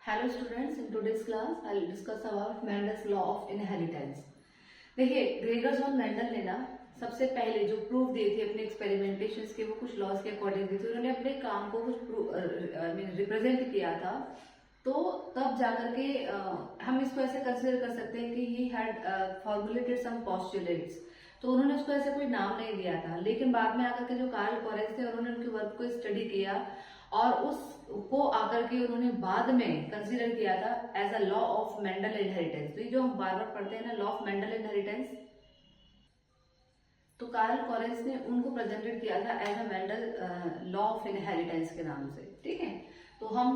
Hello students, in today's class I will discuss about Mendel's law of inheritance. देखिए, Gregor और Mendel ने ना सबसे पहले जो प्रूफ दिए थे अपने एक्सपेरिमेंटेशंस के, वो कुछ लॉज के अकॉर्डिंग दिए थे। उन्होंने अपने काम को कुछ रिप्रेजेंट किया था। तो तब जाकर के हम इसको ऐसे कंसिडर कर सकते हैं कि he had formulated some postulates. तो उन्होंने उसको ऐसे कोई नाम नहीं दिया था, लेकिन बाद में आकर के जो कार्ल कोरेंस थे उन्होंने उनके वर्क को स्टडी किया और उसको आकर के उन्होंने बाद में कंसीडर किया था as a law of Mendel inheritance. तो ये जो हम बार बार पढ़ते हैं ना, लॉ ऑफ मेंडल इनहेरिटेंस, तो कार्ल कोरेंस ने उनको प्रेजेंटेड किया था as a Mendel law of inheritance के नाम से। ठीक है, तो हम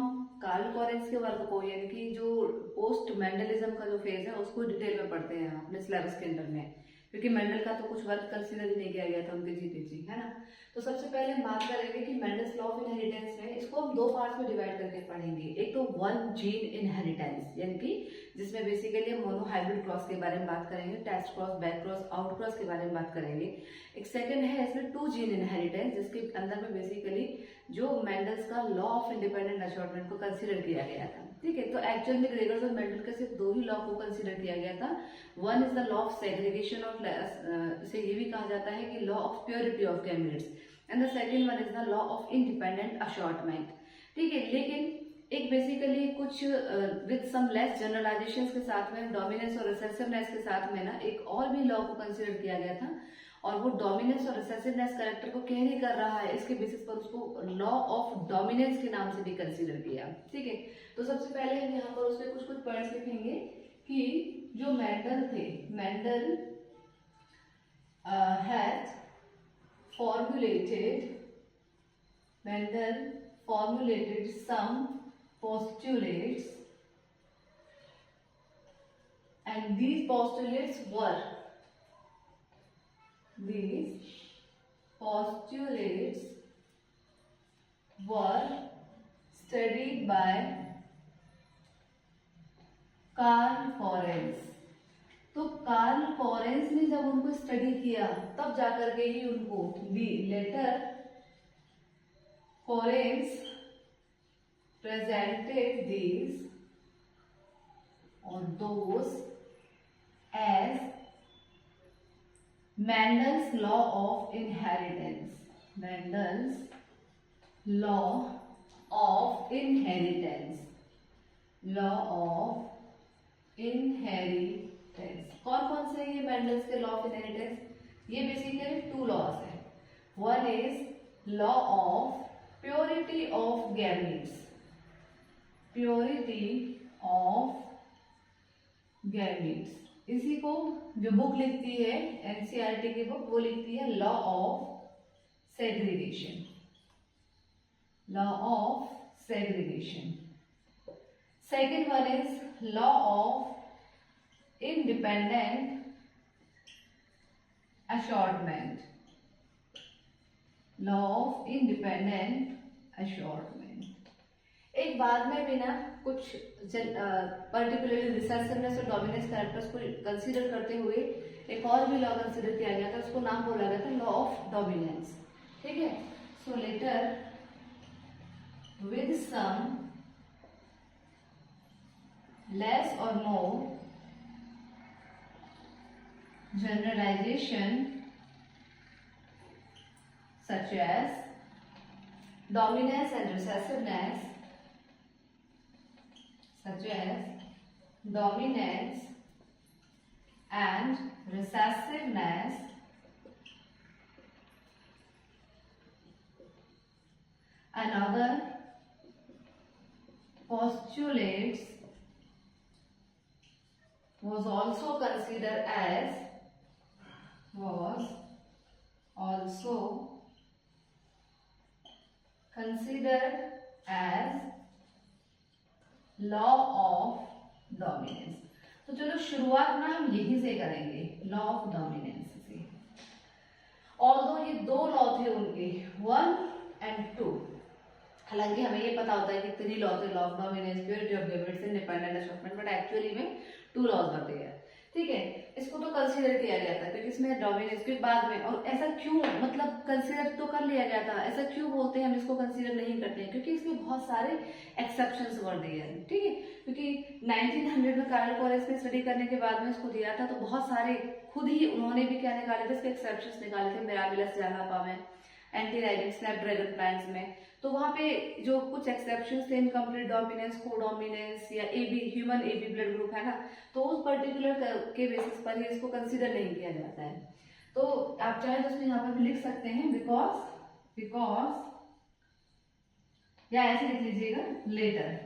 कार्ल कोरेंस के वर्क को, यानी कि जो पोस्ट मेंडलिज्म का जो फेज है, उसको डिटेल में पढ़ते हैं अपने सिलेबस के अंदर में, क्योंकि मेंडल का तो कुछ वर्क कंसीडर ही नहीं किया गया था उनके जीते जी, है ना। तो सबसे पहले हम बात करेंगे कि मेंडल्स लॉ ऑफ इनहेरिटेंस में इसको हम दो पार्ट्स में डिवाइड करके पढ़ेंगे। एक तो वन जीन इनहेरिटेंस, यानी कि जिसमें बेसिकली हम मोनोहाइब्रिड क्रॉस के बारे में बात करेंगे, test cross, back cross, out cross के बारे में बात करेंगे। एक सेकंड है इसमें टू जीन इनहेरिटेंस, जिसके अंदर में बेसिकली जो मेंडल्स का लॉ ऑफ इंडिपेंडेंट असॉर्टमेंट को कंसीडर किया गया था। ठीक है, तो एक्चुअल में ग्रेगर और मेंडल का सिर्फ दो ही लॉ को कंसीडर किया गया था। One is the law of segregation of, इसे ये भी कहा जाता है कि law of purity of gametes, and the second one is the law of independent assortment. ठीक है, लेकिन एक बेसिकली कुछ विद सम लेस जनरलाइजेशंस के साथ में, डोमिनेंस और रिसेसिवनेस के साथ में ना एक और भी लॉ को कंसीडर किया गया था, और वो डोमिनेंस और रिसेसिवनेस कैरेक्टर को कैरी कर रहा है, इसके बेसिस पर उसको लॉ ऑफ डोमिनेंस के नाम से भी कंसीडर किया। ठीक है, तो सबसे पहले हम यहाँ पर उसके कुछ पॉइंट्स लिखेंगे कि जो मेंडल थे, Mendel has formulated some postulates, and these postulates were studied by Karl Correns. तो कार्ल कोरेंस ने जब उनको स्टडी किया तब जाकर के ही उनको later Correns presented these or those as Mendel's law of inheritance. Mendel's law of inheritance. Law of inheritance. कौन कौन से ये मेंडल्स के लॉ ऑफ इनहेरिटेंस? ये बेसिकली टू लॉज है। One is law of purity of gametes, purity of gametes. इसी को जो बुक लिखती है एनसीईआरटी की बुक, वो लिखती है law of segregation, law of segregation. Second one is law of independent assortment, law of independent assortment. एक बाद में भी ना कुछ पर्टिकुलरली रिसेसिवनेस और डोमिनेंस कैरेक्टर्स को कंसीडर करते हुए एक और भी लॉ कंसीडर किया गया था, उसको नाम बोला गया था लॉ ऑफ डोमिनेंस। ठीक है, सो लेटर विद सम लेस और मोर generalization such as dominance and recessiveness, such as dominance and recessiveness, another postulates was also considered as law of dominance. तो चलो शुरुआत ना हम यहीं से करेंगे, लॉ ऑफ डोमिनेंस से। ऑल्दो ये दो लॉ थे उनके, 1 and 2, हालांकि हमें ये पता होता है कि 3 लॉ थे, law of dominance, purity of gametes, independent assortment, but actually में 2 लॉज होते हैं। ठीक है, इसको तो कंसीडर किया गया था क्योंकि इसमें डोमिनेंस के बाद में, और ऐसा क्यों, मतलब कंसीडर तो कर लिया गया था, ऐसा क्यों बोलते हैं हम इसको कंसीडर नहीं करते हैं? क्योंकि इसमें बहुत सारे एक्सेप्शंस वर दिए हैं। ठीक है, क्योंकि 1900 में कार्ल कोरेंस ने स्टडी करने के बाद में इसको दिया था, तो बहुत सारे खुद ही उन्होंने भी क्या निकाले थे, इसके एक्सेप्शंस निकाले थे मिराबिलस जालापा में, एंटी राइडिंग स्नैपड्रैगन प्लांट्स में। तो वहाँ पे जो कुछ एक्सेप्शंस थे, इनकम्प्लीट डोमिनेंस, कोडोमिनेंस या AB human AB blood group है ना, तो उस पर्टिकुलर के बेसिस पर ही इसको कंसीडर नहीं किया जाता है। तो आप चाहे तो यहाँ पर भी लिख सकते हैं बिकॉज या ऐसे लिख लीजिएगा लेटर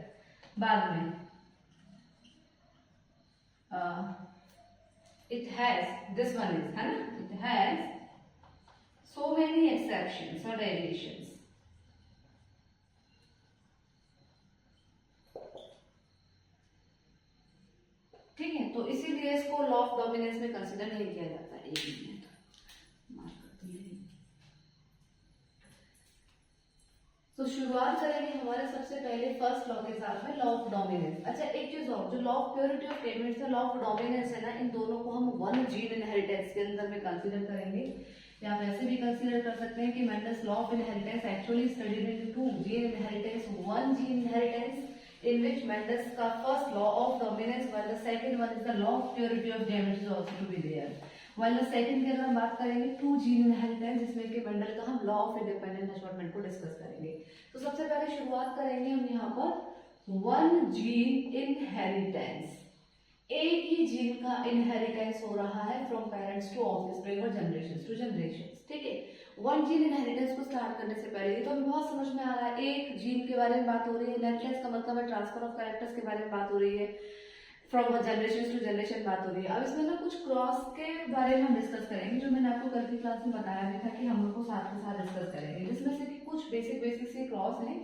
बाद में, it has this one is है ना, it has so many exceptions or deviations. ठीक है, तो इसीलिए इसको लॉ ऑफ डोमिनेंस में कंसीडर नहीं किया जाता। एक मिनट मार्क करती है। तो शुरुआत करेंगे हमारे सबसे पहले फर्स्ट लॉ के साथ में, लॉ ऑफ डोमिनेंस। अच्छा एक चीज और, जो law of purity of payments है, लॉ ऑफ डोमिनेंस है ना, इन दोनों को हम वन जीन इनहेरिटेंस के अंदर में कंसीडर करेंगे, या आप ऐसे भी कंसीडर कर सकते हैं कि Mendel's law of inheritance actually studied in two gene inheritance, one gene inheritance in which Mendel's का first law of dominance while the second one is the law of purity of gametes is also to be there. while the second की अगर हम बात करेंगे to gene inheritance, जिसमें कि Mendel का हम लॉ ऑफ इंडिपेंडेंट असॉर्टमेंट को डिस्कस करेंगे। तो सबसे पहले शुरुआत करेंगे हम यहाँ पर वन जीन इनहेरिटेंस, एक ही जीन का इनहेरिटेंस हो रहा है फ्रॉम पेरेंट्स टू ऑफस्प्रिंग और जनरेशंस टू जनरेशंस। ठीक है, वन जीन इनहेरिटेंस को स्टार्ट करने से पहले तो हमें बहुत समझ में आ रहा है, एक जीन के बारे में बात हो रही है, इनहेरिटेंस का मतलब है ट्रांसफर ऑफ कैरेक्टर्स के बारे में बात हो रही है, फ्रॉम जनरेशन टू जनरेशन बात हो रही है। अब इसमें ना कुछ क्रॉस के बारे में हम डिस्कस करेंगे, जो मैंने आपको कल की क्लास में बताया भी था कि हम लोग को साथ के साथ डिस्कस करेंगे, जिसमें से कि कुछ बेसिक से क्रॉस हैं,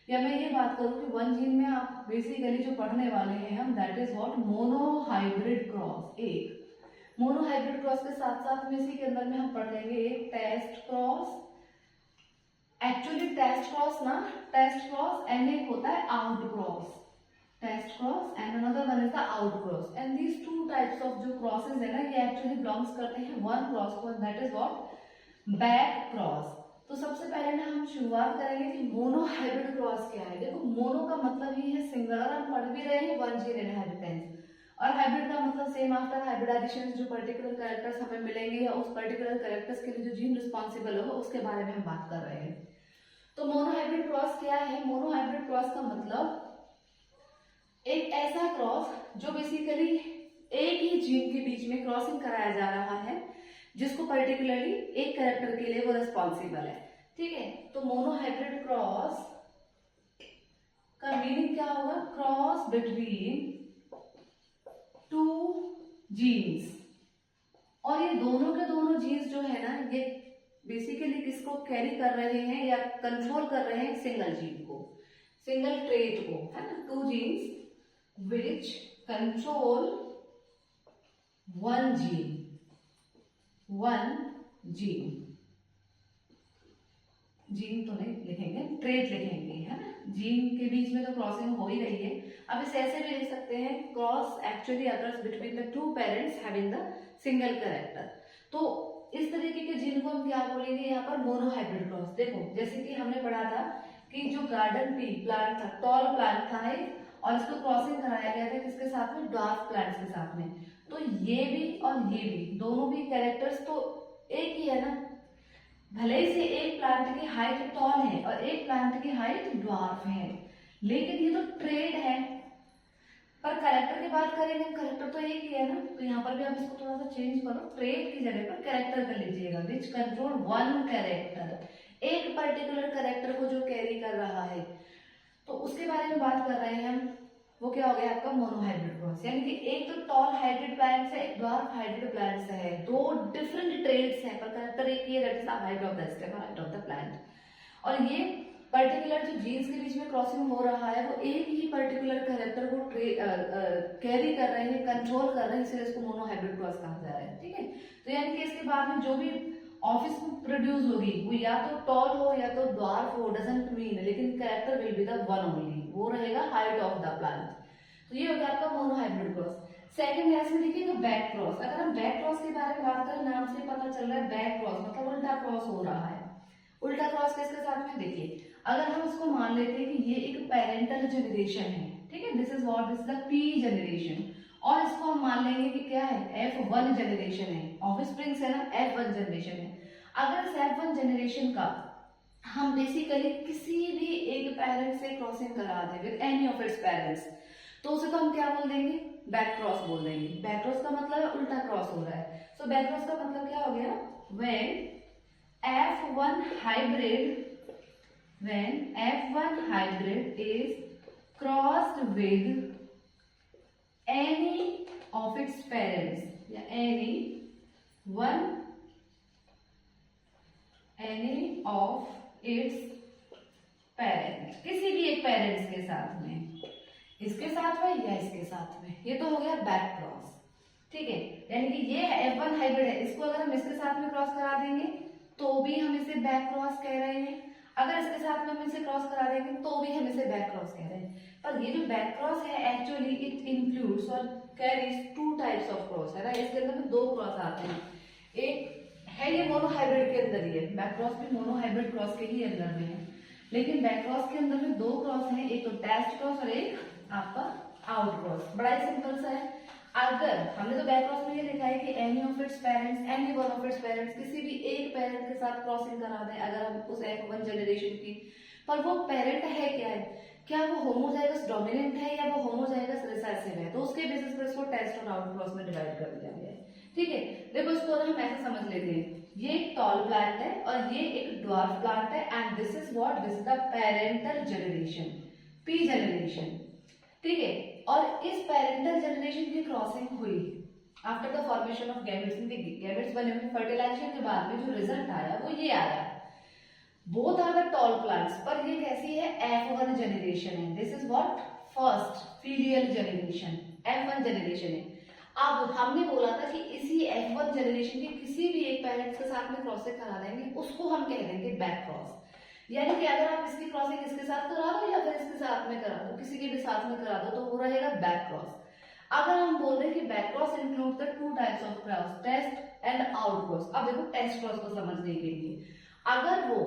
या मैं ये बात करूं कि वन जीन में आप बेसिकली जो पढ़ने वाले हैं हम, that is what, monohybrid cross. एक मोनोहाइब्रिड क्रॉस के साथ साथ में इसी के अंदर में हम पढ़ लेंगे एक test cross, actually test cross ना, टेस्ट क्रॉस एंड एक होता है out cross, test cross and another one is the out cross, and these two types of जो क्रॉसेस है ना, ये एक्चुअली बिलोंग्स करते हैं वन क्रॉस को, that is what, back cross. तो सबसे पहले ना हम शुरुआत करेंगे कि मोनोहाइब्रिड क्रॉस क्या है। देखो मोनो का मतलब ही है सिंगल, और हम पढ़ भी रहे हैं वन जीन इनहेरिटेंस, और हाइब्रिड का मतलब सेम आफ्टर हाइब्रिडाइजेशन जो पर्टिकुलर कैरेक्टर्स हमें मिलेंगे या उस पर्टिकुलर कैरेक्टर्स के लिए जो जीन रिस्पॉन्सिबल होगा उसके बारे में हम बात कर रहे हैं। तो मोनोहाइब्रिड क्रॉस क्या है? मोनोहाइब्रिड क्रॉस का मतलब एक ऐसा क्रॉस जो बेसिकली एक ही जीन के बीच में क्रॉसिंग कराया जा रहा है, जिसको पर्टिकुलरली एक कैरेक्टर के लिए वो रिस्पॉन्सिबल है। ठीक है, तो मोनोहाइब्रिड क्रॉस का मीनिंग क्या होगा? क्रॉस बिटवीन टू जीन्स, और ये दोनों के दोनों जीन्स जो है ना, ये बेसिकली किसको कैरी कर रहे हैं या कंट्रोल कर रहे हैं? सिंगल जीन को, सिंगल ट्रेट को, है ना। Two genes which control one gene, gene तो नहीं लिखेंगे, ट्रेट लिखेंगे, है ना। जीन के बीच में तो क्रॉसिंग हो ही रही है। अब इसे ऐसे भी लिख सकते हैं, cross actually occurs between the two parents having the single character. तो इस तरीके के जीन को हम क्या बोलेंगे यहाँ पर? Monohybrid cross. देखो जैसे कि हमने पढ़ा था कि जो गार्डन पी प्लांट था, टॉल प्लांट था एक, और इसको क्रॉसिंग कराया गया था किसके साथ में? ड्वार्फ प्लांट्स के साथ में। तो ये भी और ये भी, दोनों भी कैरेक्टर्स तो एक ही है ना। भले ही से एक प्लांट की हाइट टॉल है और एक प्लांट की हाइट ड्वार्फ है, लेकिन ये तो ट्रेड है। पर कैरेक्टर की बात करेंगे, कैरेक्टर तो एक ही है ना। तो यहाँ पर भी आप इसको थोड़ा सा चेंज करो, ट्रेड की जगह पर कैरेक्टर कर लीजिएगा, विच कंट्रोल वन कैरेक्टर, एक पर्टिकुलर कैरेक्टर को जो कैरी कर रहा है, तो उसके बारे में बात कर रहे हैं हम। वो क्या हो गया आपका? Monohybrid cross. यानी कि एक तो टॉल हाइब्रिड प्लांट्स है, एक ड्वार्फ हाइब्रिड प्लांट्स है, दो डिफरेंट ट्रेड्स हैं, पर कैरेक्टर एक ही है, that is the height of the stem, height of the plant. और ये पर्टिकुलर जो जीन्स के बीच में क्रॉसिंग हो रहा है, वो एक ही पर्टिकुलर कैरेक्टर को कैरी कर रहे हैं, कंट्रोल कर रहे हैं, इसलिए इसको मोनोहाइब्रिड क्रॉस कहा जा रहा है। ठीक है, तो यानी कि इसके बाद में जो भी ऑफिस में प्रोड्यूस होगी वो या तो टॉल हो या तो ड्वार्फ हो, डजंट मीन, लेकिन character will be the one only, वो रहेगा हाइट ऑफ द प्लांट। तो ये हो गया आपका मोनोहाइब्रिड क्रॉस। सेकंड है इसमें देखिएगा बैक क्रॉस। अगर हम बैक क्रॉस के बारे में बात करें, नाम से पता चल रहा है बैक क्रॉस मतलब उल्टा क्रॉस हो रहा है। उल्टा क्रॉस किसके साथ में? देखिए अगर हम इसको मान लेते हैं कि ये एक पेरेंटल जनरेशन है, ठीक है, this is what, this is the P generation. और इसको हम मान लेंगे कि क्या है, F1 जनरेशन है, ऑफस्प्रिंग्स है ना, F1 जनरेशन है। अगर इस F1 जनरेशन का हम बेसिकली किसी भी एक पेरेंट से क्रॉसिंग करा दें with any of its parents, तो उसे तो हम क्या बोल देंगे, बैक क्रॉस बोल देंगे। बैक क्रॉस का मतलब है उल्टा क्रॉस हो रहा है। सो बैक क्रॉस का मतलब क्या हो गया, when F1 hybrid is crossed with any of its parents या any of its पेरेंट, किसी भी एक पेरेंट्स के साथ में, इसके साथ में या इसके साथ में, ये तो हो गया बैक क्रॉस। ठीक है, यानी कि ये F1 हाइब्रिड है, इसको अगर हम इसके साथ में क्रॉस करा देंगे तो भी हम इसे बैक क्रॉस कह रहे हैं, अगर इसके साथ में हम इसे क्रॉस करा देंगे तो भी हम इसे बैक क्रॉस कह रहे हैं। पर ये जो बैक क्रॉस है एक्चुअली इट इंक्लूड्स और carries to types of cross, है ना, इसके अंदर में दो क्रॉस आते हैं। एक है ये मोनो हाइब्रिड के अंदर ही है, बैक क्रॉस भी मोनो हाइब्रिड क्रॉस के ही अंदर में है, लेकिन बैक क्रॉस के अंदर में दो क्रॉस हैं, एक तो टेस्ट क्रॉस और एक आपका आउट क्रॉस। बड़ा ही सिंपल सा है। अगर हमने तो बैक क्रॉस में ये लिखा है कि any of its parents, any one of its parents, किसी भी एक पेरेंट के साथ क्रॉसिंग करा दें अगर हम उस F1 जनरेशन की, पर वो पेरेंट है क्या है, क्या वो होमोजाइगस डोमिनेंट है या वो होमोजाइगस रिसेसिव है, तो उसके बेसिस पर इसको टेस्ट और आउट क्रॉस में डिवाइड कर दिया गया है। ठीक है, देखो इसको हम ऐसे समझ लेते हैं, ये एक टॉल प्लांट है और ये एक ड्वार्फ प्लांट है, and this is what, this is the parental generation, P generation. ठीक है, और इस पेरेंटल जनरेशन की क्रॉसिंग हुई after the formation of gametes, gametes बने हुए फर्टिलाइजेशन के बाद में जो रिजल्ट आया वो ये आया, both are the tall plants, पर ये कैसी है, F1 जनरेशन है, this is what, first filial generation, F1 generation है। अब हमने बोला था कि इसी F1 जनरेशन के किसी भी एक पेरेंट्स के साथ में क्रॉसिंग करा देंगे, उसको हम कह देंगे बैक क्रॉस। यानी कि अगर आप इसकी क्रॉसिंग इसके साथ करा दो या फिर इसके साथ में करा दो, किसी के भी साथ में करा दो, तो वो रहेगा बैक क्रॉस। अगर हम बोल रहे हैं कि back cross include the two types of cross, test and out cross. अब देखो टेस्ट क्रॉस को समझने के लिए, अगर वो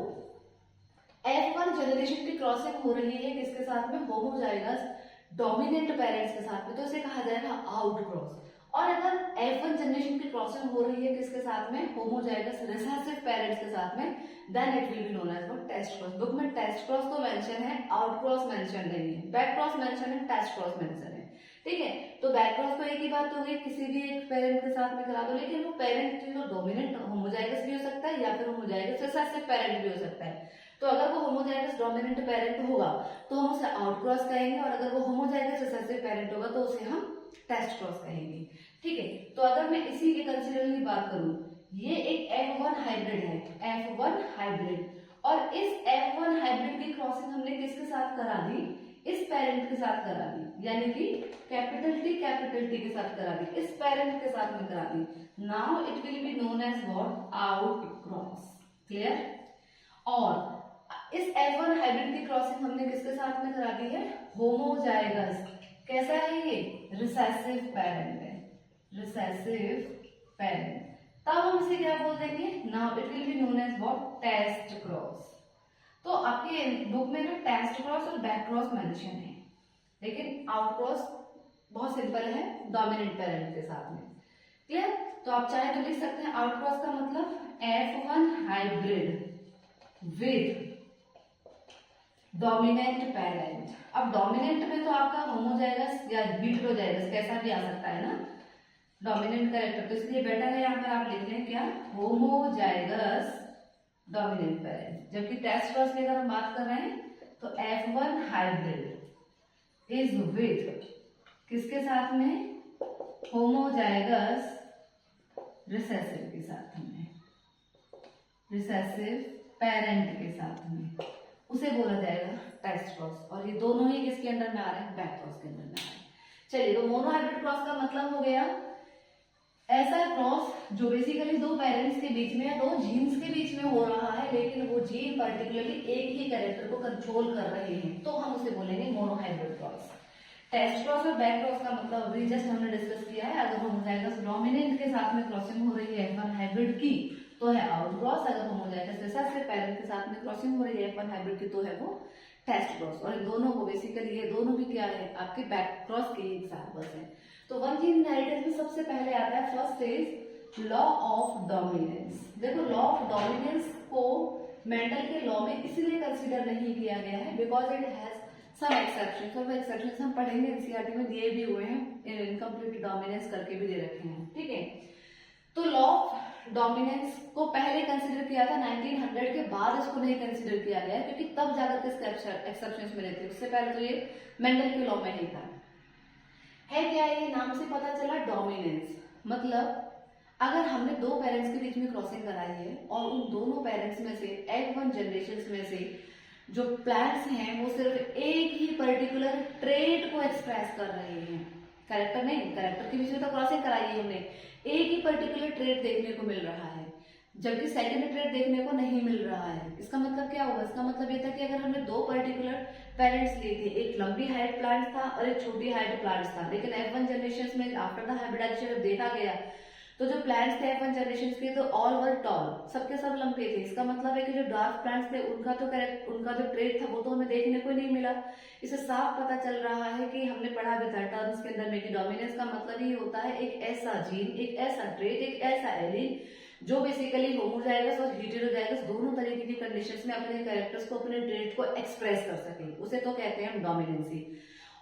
F1 जनरेशन की क्रॉसिंग हो रही है किसके साथ में, होमोजाइगस डोमिनेंट पेरेंट्स के साथ में, तो इसे कहा जाएगा आउट क्रॉस। और अगर F1 जनरेशन की क्रॉसिंग हो रही है किसके साथ में, होमोजाइगस रिसेसिव पेरेंट्स के साथ में, then it will be known as what, test cross. Book में टेस्ट क्रॉस तो मेंशन है, आउट क्रॉस मेंशन नहीं है, बैक क्रॉस मेंशन है, टेस्ट क्रॉस मेंशन है। ठीक है, तो बैक क्रॉस तो एक ही बात हो गई, किसी भी एक पेरेंट के साथ में करा दो, लेकिन वो पेरेंट जो डोमिनेंट होमोजाइगस भी हो सकता है या फिर होमोजाइगस रिसेसिव पेरेंट भी हो सकता है। तो अगर वो होमोजाइगस डोमिनेंट पेरेंट होगा तो हम उसे आउट क्रॉस कहेंगे, और अगर वो होमोजाइगस रिसेसिव पेरेंट होगा तो उसे हम टेस्ट क्रॉस कहेंगे। ठीक है, तो अगर मैं इसी के कंसीडरली बात करूं, ये एक F1 हाइब्रिड है, F1 हाइब्रिड, और इस F1 हाइब्रिड की क्रॉसिंग हमने किसके साथ करा दी, इस पेरेंट के साथ करा दी, यानी कि कैपिटल T के साथ करा दी, इस पेरेंट के साथ में करा दी। Now it will be known as what, outcross. Clear? और इस F1 हाइब्रिड की क्रॉसिंग हमने किसके साथ में करा दी है, होमोजाइगस, कैसा है ये, रिसेसिव पेरेंट है, रिसेसिव पेरेंट, तब हम इसे क्या बोल देंगे, now it will be known as what, test cross. तो आपके बुक में ना टेस्ट क्रॉस और बैक क्रॉस मेंशन है, लेकिन आउट क्रॉस बहुत सिंपल है, डोमिनेंट पेरेंट के साथ में। क्लियर? तो आप चाहे तो लिख सकते हैं आउट क्रॉस का मतलब F1 hybrid with dominant parent. अब डोमिनेंट में तो आपका होमोजाइगस या हेटेरोजाइगस कैसा भी आ सकता है ना, डोमिनेंट कैरेक्टर, तो इसलिए बेटर है यहाँ पर आप लिख लें क्या, होमोजाइगस डोमिनेंट पेरेंट। जबकि टेस्ट क्रॉस की अगर हम बात कर रहे हैं तो F1 हाइब्रिड इज विद किसके साथ में, होमोजाइगस रिसेसिव के साथ में, रिसेसिव पेरेंट के साथ में, उसे बोला जाएगा टेस्ट क्रॉस। और ये दोनों ही किसके अंदर में आ रहे हैं, बैक क्रॉस के अंदर में आ रहे हैं। चलिए, तो मोनो हाइब्रिड क्रॉस का मतलब हो गया ऐसा क्रॉस जो बेसिकली दो पेरेंट्स के बीच में या दो जीन्स के बीच में हो रहा है, लेकिन वो जीन पर्टिकुलरली एक ही कैरेक्टर को कंट्रोल कर रहे हैं, तो हम उसे बोलेंगे mono hybrid cross. Test cross और बैक क्रॉस का मतलब अभी जस्ट हमने डिस्कस किया है, अगर होमोजाइगस डोमिनेंट के साथ में क्रॉसिंग हो रही है F1 हाइब्रिड की तो है आउट क्रॉस, अगर होमोजाइगस रिसेसिव पेरेंट के साथ में क्रॉसिंग हो रही है F1 हाइब्रिड की तो है वो टेस्ट क्रॉस, और इन दोनों को बेसिकली ये दोनों भी क्या है, आपके बैक क्रॉस के एग्जाम्पल्स हैं। तो वन जीन इनहेरिटेंस में सबसे पहले आता है, first is law of dominance. देखो लॉ ऑफ डोमिनेंस को मेंडल के लॉ में इसलिए कंसीडर नहीं किया गया है because it has some exceptions, और वो एक्सेप्शंस हम पढ़ेंगे एनसीईआरटी में दिए भी हुए हैं, इनकम्प्लीट डोमिनेंस करके भी दे रखे हैं, ठीक है। तो लॉ ऑफ डोमिनेंस को पहले कंसीडर किया था 1900 के बाद इसको नहीं कंसीडर किया गया क्योंकि तब जाकर के इसके एक्सेप्शंस मिले थे, उससे पहले तो ये मेंडल के लॉ में ही था। है क्या ये, नाम से पता चला डोमिनेंस, मतलब अगर हमने दो पेरेंट्स के बीच में क्रॉसिंग कराई है और उन दोनों पेरेंट्स में से F1 जनरेशन में से जो प्लांट्स हैं वो सिर्फ एक ही पर्टिकुलर ट्रेट को एक्सप्रेस कर रहे हैं, कैरेक्टर नहीं, कैरेक्टर के बीच में तो क्रॉसिंग कराई है हमने, एक ही पर्टिकुलर ट्रेट देखने को मिल रहा है जबकि सेकेंड ट्रेट देखने को नहीं मिल रहा है। इसका मतलब क्या होगा, इसका मतलब ये था कि अगर हमने दो पर्टिकुलर पेरेंट्स लिए थे, एक लंबी हाइट प्लांट था और एक छोटी हाइट प्लांट था, लेकिन F1 जनरेशन में आफ्टर द हाइब्रिडाइजेशन देखा गया तो जो प्लांट्स थे F1 जनरेशन के तो ऑल वर टॉल, सबके सब लंबे थे। इसका मतलब है कि जो डार्क प्लांट्स थे उनका जो ट्रेट था वो तो हमें देखने को नहीं मिला। इससे साफ पता चल रहा है कि हमने पढ़ा भी था टर्म्स के अंदर में कि डोमिनेंस का मतलब ही होता है एक ऐसा जीन, एक ऐसा ट्रेट, एक ऐसा एलील जो बेसिकली होमोजाइगस और हेटेरोजाइगस दोनों तरीके की कंडीशंस में अपने कैरेक्टर्स को, अपने ट्रेट को एक्सप्रेस कर सके, उसे तो कहते हैं हम डोमिनेंसी।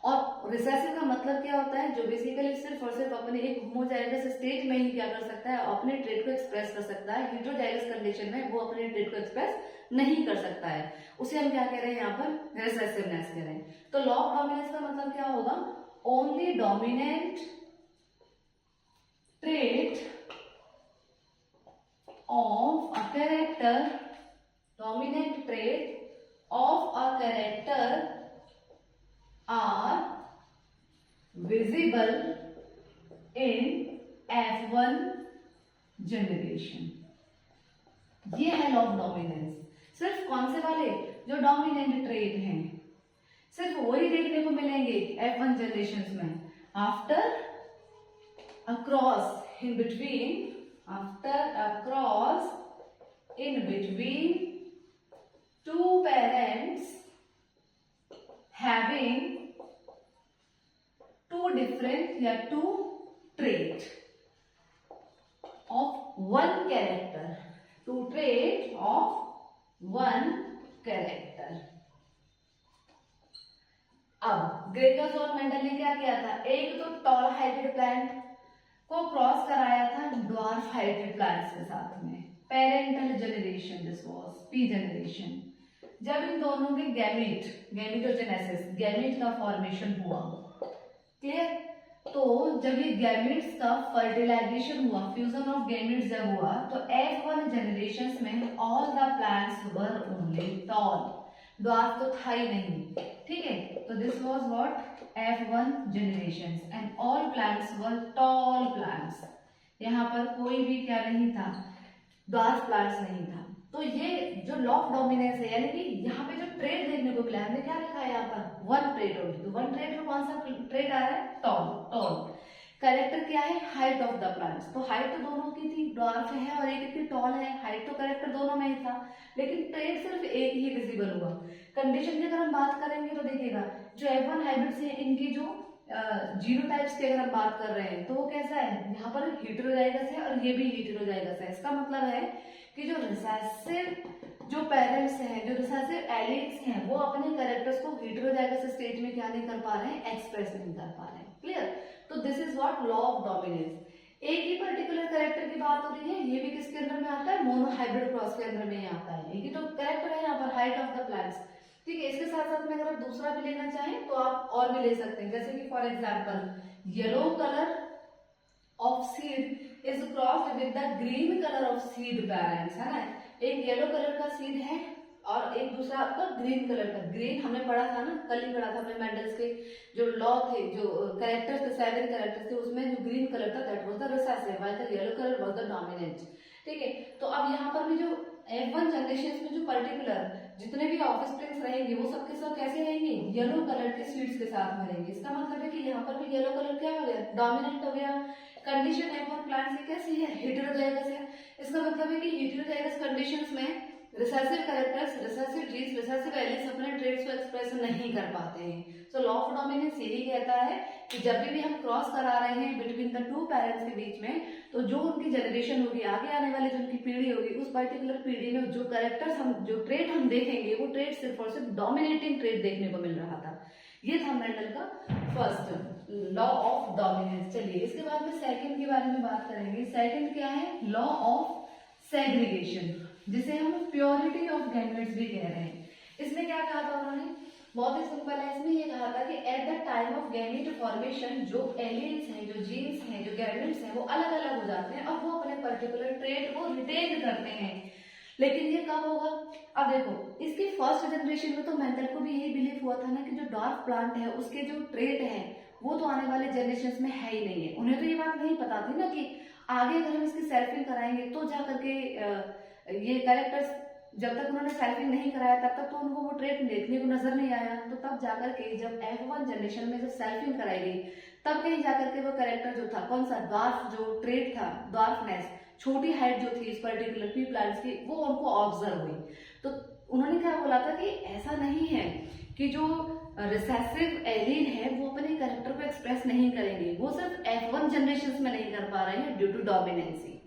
और रिसेसिव का मतलब क्या होता है, जो बेसिकली सिर्फ और सिर्फ अपने एक होमोजाइगस स्टेट में ही क्या कर सकता है, अपने ट्रेट को एक्सप्रेस कर सकता है, हेटेरोजाइगस कंडीशन में वो अपने ट्रेट को एक्सप्रेस नहीं कर सकता है, उसे हम क्या कह रहे हैं यहाँ पर, रिसेसिवनेस कह रहे हैं। तो लॉ ऑफ डोमिनेंस का मतलब क्या होगा, only dominant trait of a character, dominant trait of a character are visible in F1 generation। ये है लॉ ऑफ डोमिनेंस। सिर्फ कौन से वाले, जो डोमिनेंट ट्रेट हैं, सिर्फ वही देखने को मिलेंगे F1 जनरेशन में after a cross in between, after a cross in between two parents having two different या two trait of one character, two trait of one character। अब ग्रेकर्स और मेंडल ने क्या किया था, एक तो टॉल हाइटेड प्लांट को क्रॉस कराया था ड्वार्फ हाइटेड प्लांट्स के साथ में, parental generation, this was P generation. जब इन दोनों के गैमेटोजेनेसिस, गैमेट का फॉर्मेशन हुआ, क्लियर, तो जब ये गैमेट्स का फर्टिलाइजेशन हुआ, फ्यूजन ऑफ गैमेट्स जब हुआ, तो F1 जनरेशंस में all the plants were only tall, dwarf तो था ही नहीं, ठीक है। तो this was what, F1 generations and all plants were tall plants। यहाँ पर कोई भी क्या नहीं था, dwarf plants नहीं था। तो ये जो लॉ ऑफ डोमिनेंस है, यानी कि यहाँ पे जो ट्रेड देखने को मिला है, हमने क्या लिखा है यहाँ पर, वन ट्रेड होगी, तो वन ट्रेड में कौन सा ट्रेड आ रहा है, टॉल। टॉल कैरेक्टर क्या है, हाइट ऑफ द प्लांट्स, तो हाइट तो दोनों की थी, ड्वार्फ है और एक की टॉल है, हाइट तो कैरेक्टर दोनों में ही था, लेकिन ट्रेड सिर्फ एक ही विजिबल हुआ। कंडीशन की अगर हम बात करेंगे तो देखिएगा जो F1 हाइब्रिड्स हैं, इनकी जो जीनोटाइप्स की अगर हम बात कर रहे हैं तो वो कैसा है, यहाँ पर हेटेरोजाइगस है और ये भी हेटेरोजाइगस है। इसका मतलब है कि जो रिसेसिव जो पेरेंट्स हैं, जो रिसेसिव एलील्स हैं, वो अपने कैरेक्टर्स को हेटेरोजाइगस स्टेट में क्या नहीं कर पा रहे हैं, एक्सप्रेस नहीं कर पा रहे हैं, क्लियर। तो this is what law of dominance. एक ही पर्टिकुलर कैरेक्टर की बात हो रही है, ये भी किसके अंदर में आता है, मोनो हाइब्रिड क्रॉस के अंदर में ही आता है। एक ही तो कैरेक्टर है यहाँ पर, हाइट ऑफ द प्लांट्स, ठीक है। इसके साथ साथ में अगर आप दूसरा भी लेना चाहें तो आप और भी ले सकते हैं, जैसे कि for example yellow colour of seed is crossed with the green colour of seed parents, है ना। एक येलो कलर का सीड है और एक दूसरा आपका ग्रीन कलर का, ग्रीन हमने पढ़ा था ना, कल ही पढ़ा था हमने मेंडल्स के जो लॉ थे, जो कैरेक्टर्स थे, 7 कैरेक्टर्स थे, उसमें जो ग्रीन कलर था that was the recessive while the yellow colour was the dominant, ठीक है। तो अब यहाँ पर भी जो F1 जनरेशन में जो पर्टिकुलर जितने भी ऑफस्प्रिंग्स रहेंगे वो सबके सब कैसे रहेंगे, येलो कलर के सीड्स के साथ में रहेंगे। इसका मतलब है कि यहाँ पर भी येलो कलर क्या हो गया, डोमिनेंट हो गया। कंडीशन F1 प्लांट से कैसी है, हेटेरोजाइगस है। इसका मतलब है कि हेटेरोजाइगस कंडीशंस में recessive characters, recessive genes, recessive alleles अपने ट्रेड्स को एक्सप्रेस नहीं कर पाते हैं। सो लॉ ऑफ डोमिनेंस यही कहता है कि जब भी हम क्रॉस करा रहे हैं बिटवीन द टू पेरेंट्स के बीच में, तो जो उनकी जनरेशन होगी, आगे आने वाली जो उनकी पीढ़ी होगी, उस पर्टिकुलर पीढ़ी में जो कैरेक्टर्स हम, जो ट्रेड हम देखेंगे, वो ट्रेड सिर्फ और सिर्फ डोमिनेटिंग ट्रेड देखने को मिल रहा था। ये था मेंडल का फर्स्ट लॉ ऑफ डोमिनेंस। चलिए इसके बाद में सेकंड के बारे में बात करेंगे। सेकंड क्या है? लॉ ऑफ सेग्रीगेशन, जिसे हम प्योरिटी ऑफ गैमेट्स भी कह रहे हैं। इसमें क्या कहा था उन्होंने? बहुत ही सिंपल है। इसमें ये कहा था कि eight the time of gamete formation जो एलियंस हैं, जो जीन्स हैं, जो गैमेट्स हैं, वो अलग अलग हो जाते हैं और वो अपने पर्टिकुलर ट्रेट को रिटेन करते हैं। लेकिन ये कब होगा? अब देखो, इसकी फर्स्ट जनरेशन में तो मेंडल को भी यही बिलीव हुआ था ना कि जो डॉर्फ प्लांट है उसके जो ट्रेट है वो तो आने वाले जनरेशन में है ही नहीं है। उन्हें तो ये बात नहीं पता थी ना कि आगे अगर हम इसकी सेल्फिंग कराएंगे तो जा करके ये कैरेक्टर्स, जब तक उन्होंने सेल्फिंग नहीं कराया तब तक तो उनको वो ट्रेट देखने को नजर नहीं आया। तो तब जाकर के जब F1 जनरेशन में जब सेल्फिंग कराई गई, तब कहीं जाकर के वो कैरेक्टर जो था, कौन सा डॉर्फ जो ट्रेट था, डॉर्फनेस, छोटी हाइट जो थी इस पर्टिकुलर पी प्लांट्स की, वो उनको ऑब्जर्व हुई। तो उन्होंने क्या बोला था कि ऐसा नहीं है कि जो रिसेसिव एलियन है वो अपने कैरेक्टर को एक्सप्रेस नहीं करेंगे, वो सिर्फ F1 जनरेशन में नहीं कर पा रहे हैं ड्यू टू डोमिनेंसी।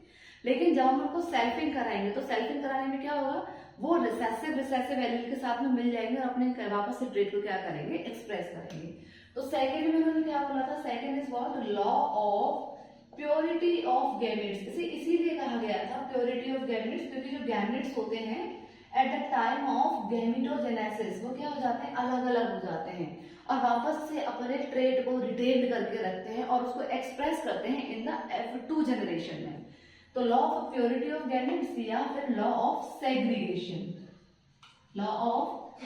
लेकिन जब हम उनको सेल्फिंग कराएंगे तो सेल्फिंग कराने में क्या होगा, वो रिसेसिव एलियन के साथ में मिल जाएंगे और अपने वापस से ट्रेट को क्या करेंगे, एक्सप्रेस करेंगे। तो सेकंड में उन्होंने क्या बोला था? Second is what? Law of purity of gametes. इसीलिए कहा गया था प्योरिटी ऑफ गैमेट्स, क्योंकि जो गैमेट्स होते हैं eight the time of gametogenesis वो क्या हो जाते हैं, अलग अलग हो जाते हैं और वापस से अपने ट्रेट को रिटेन करके रखते हैं और उसको एक्सप्रेस करते हैं इन द F2 जनरेशन में। तो law of purity of gametes या फिर law of segregation, law of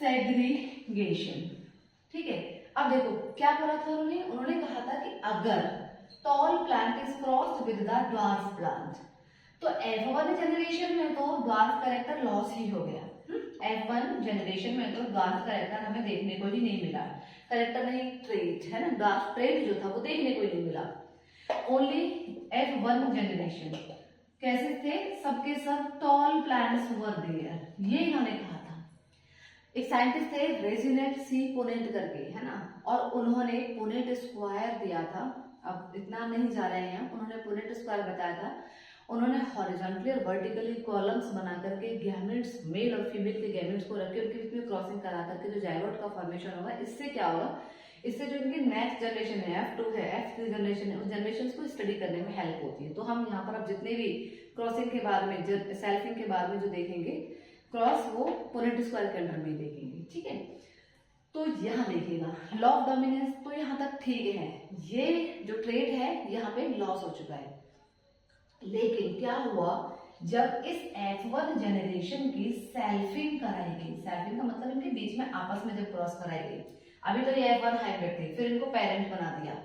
segregation. ठीक है, अब देखो क्या बोला था उन्होंने कहा था कि अगर toll plant is crossed with the dwarf plant, तो F1 जनरेशन में तो ड्वार्फ कैरेक्टर लॉस ही हो गया। F1 जनरेशन में तो ड्वार्फ कैरेक्टर हमें देखने को ही नहीं मिला, कैरेक्टर नहीं, ट्रेट है ना, ड्वार्फ ट्रेट जो था वो देखने को ही नहीं मिला। ओनली F1 जनरेशन कैसे थे? सबके सब टॉल प्लांट्स वर देयर, ये इन्होंने कहा था। एक साइंटिस्ट थे रेजिनेट सी पोनेट करके, है ना, और उन्होंने पोनेट स्क्वायर दिया था। अब इतना नहीं जा रहे हैं, उन्होंने पोनेट स्क्वायर बताया था। उन्होंने हॉरिजॉन्टली और वर्टिकली कॉलम्स बना करके गैमेट्स, मेल और फीमेल के गैमेट्स को रख के उनके बीच में क्रॉसिंग करा करके जो जाइगोट का फॉर्मेशन होगा, इससे क्या होगा, इससे जो इनकी नेक्स्ट जनरेशन है, F2 है, F3 जनरेशन है, उस जनरेशन को स्टडी करने में हेल्प होती है। तो हम यहाँ पर अब जितने भी क्रॉसिंग के बाद में, सेल्फिंग के बाद में जो देखेंगे क्रॉस, वो पोनेट स्क्वायर के अंडर में देखेंगे। ठीक है, तो यहाँ देखिएगा लॉ ऑफ डोमिनेंस तो यहाँ तक ठीक है, ये जो ट्रेड है यहाँ पे लॉस हो चुका है। लेकिन क्या हुआ, जब इस F1 जनरेशन की सेल्फिंग कराई गई, सेल्फिंग का मतलब इनके बीच में आपस में जब क्रॉस कराई गई, अभी तो ये F1 हाइब्रिड थे, फिर इनको पेरेंट बना दिया।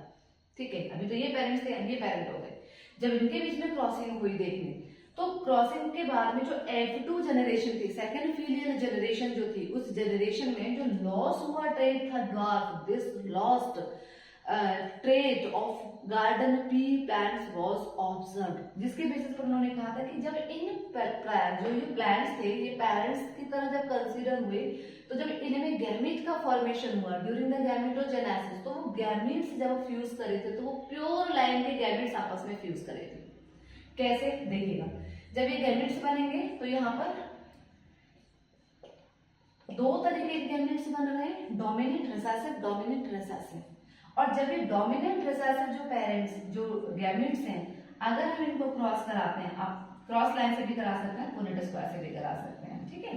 ठीक है, अभी तो ये पेरेंट्स थे, ये पेरेंट हो गए। जब इनके बीच में क्रॉसिंग हुई देखने, तो क्रॉसिंग के बाद में जो F2 जनरेशन थी, सेकेंड फीलियल जनरेशन जो थी, उस जनरेशन में जो लॉस हुआ ट्रेड था dwarf, this lost trait of garden pea plants was observed, जिसके बेसिस पर उन्होंने कहा था कि जब इन जो ये प्लांट्स थे ये पेरेंट्स की तरह जब कंसीडर हुए, तो जब इनमें गैमेट का फॉर्मेशन हुआ ड्यूरिंग द गैमेटोजेनेसिस, तो वो गैमेट्स जब फ्यूज करे थे तो वो प्योर लाइन के गैमेट्स आपस में फ्यूज करे थे। कैसे देखिएगा, जब ये गैमेट्स बनेंगे तो यहाँ पर दो तरीके के गैमेट्स बन रहे हैं, डोमिनेंट रिसेसिव, डोमिनेंट रिसेसिव। और जब ये डोमिनेंट रिसेसिव जो पेरेंट्स, जो गैमेट्स हैं, अगर हम इनको क्रॉस कराते हैं, आप क्रॉस लाइन से भी करा सकते हैं, पोनेट स्क्वायर से भी करा सकते हैं। ठीक है,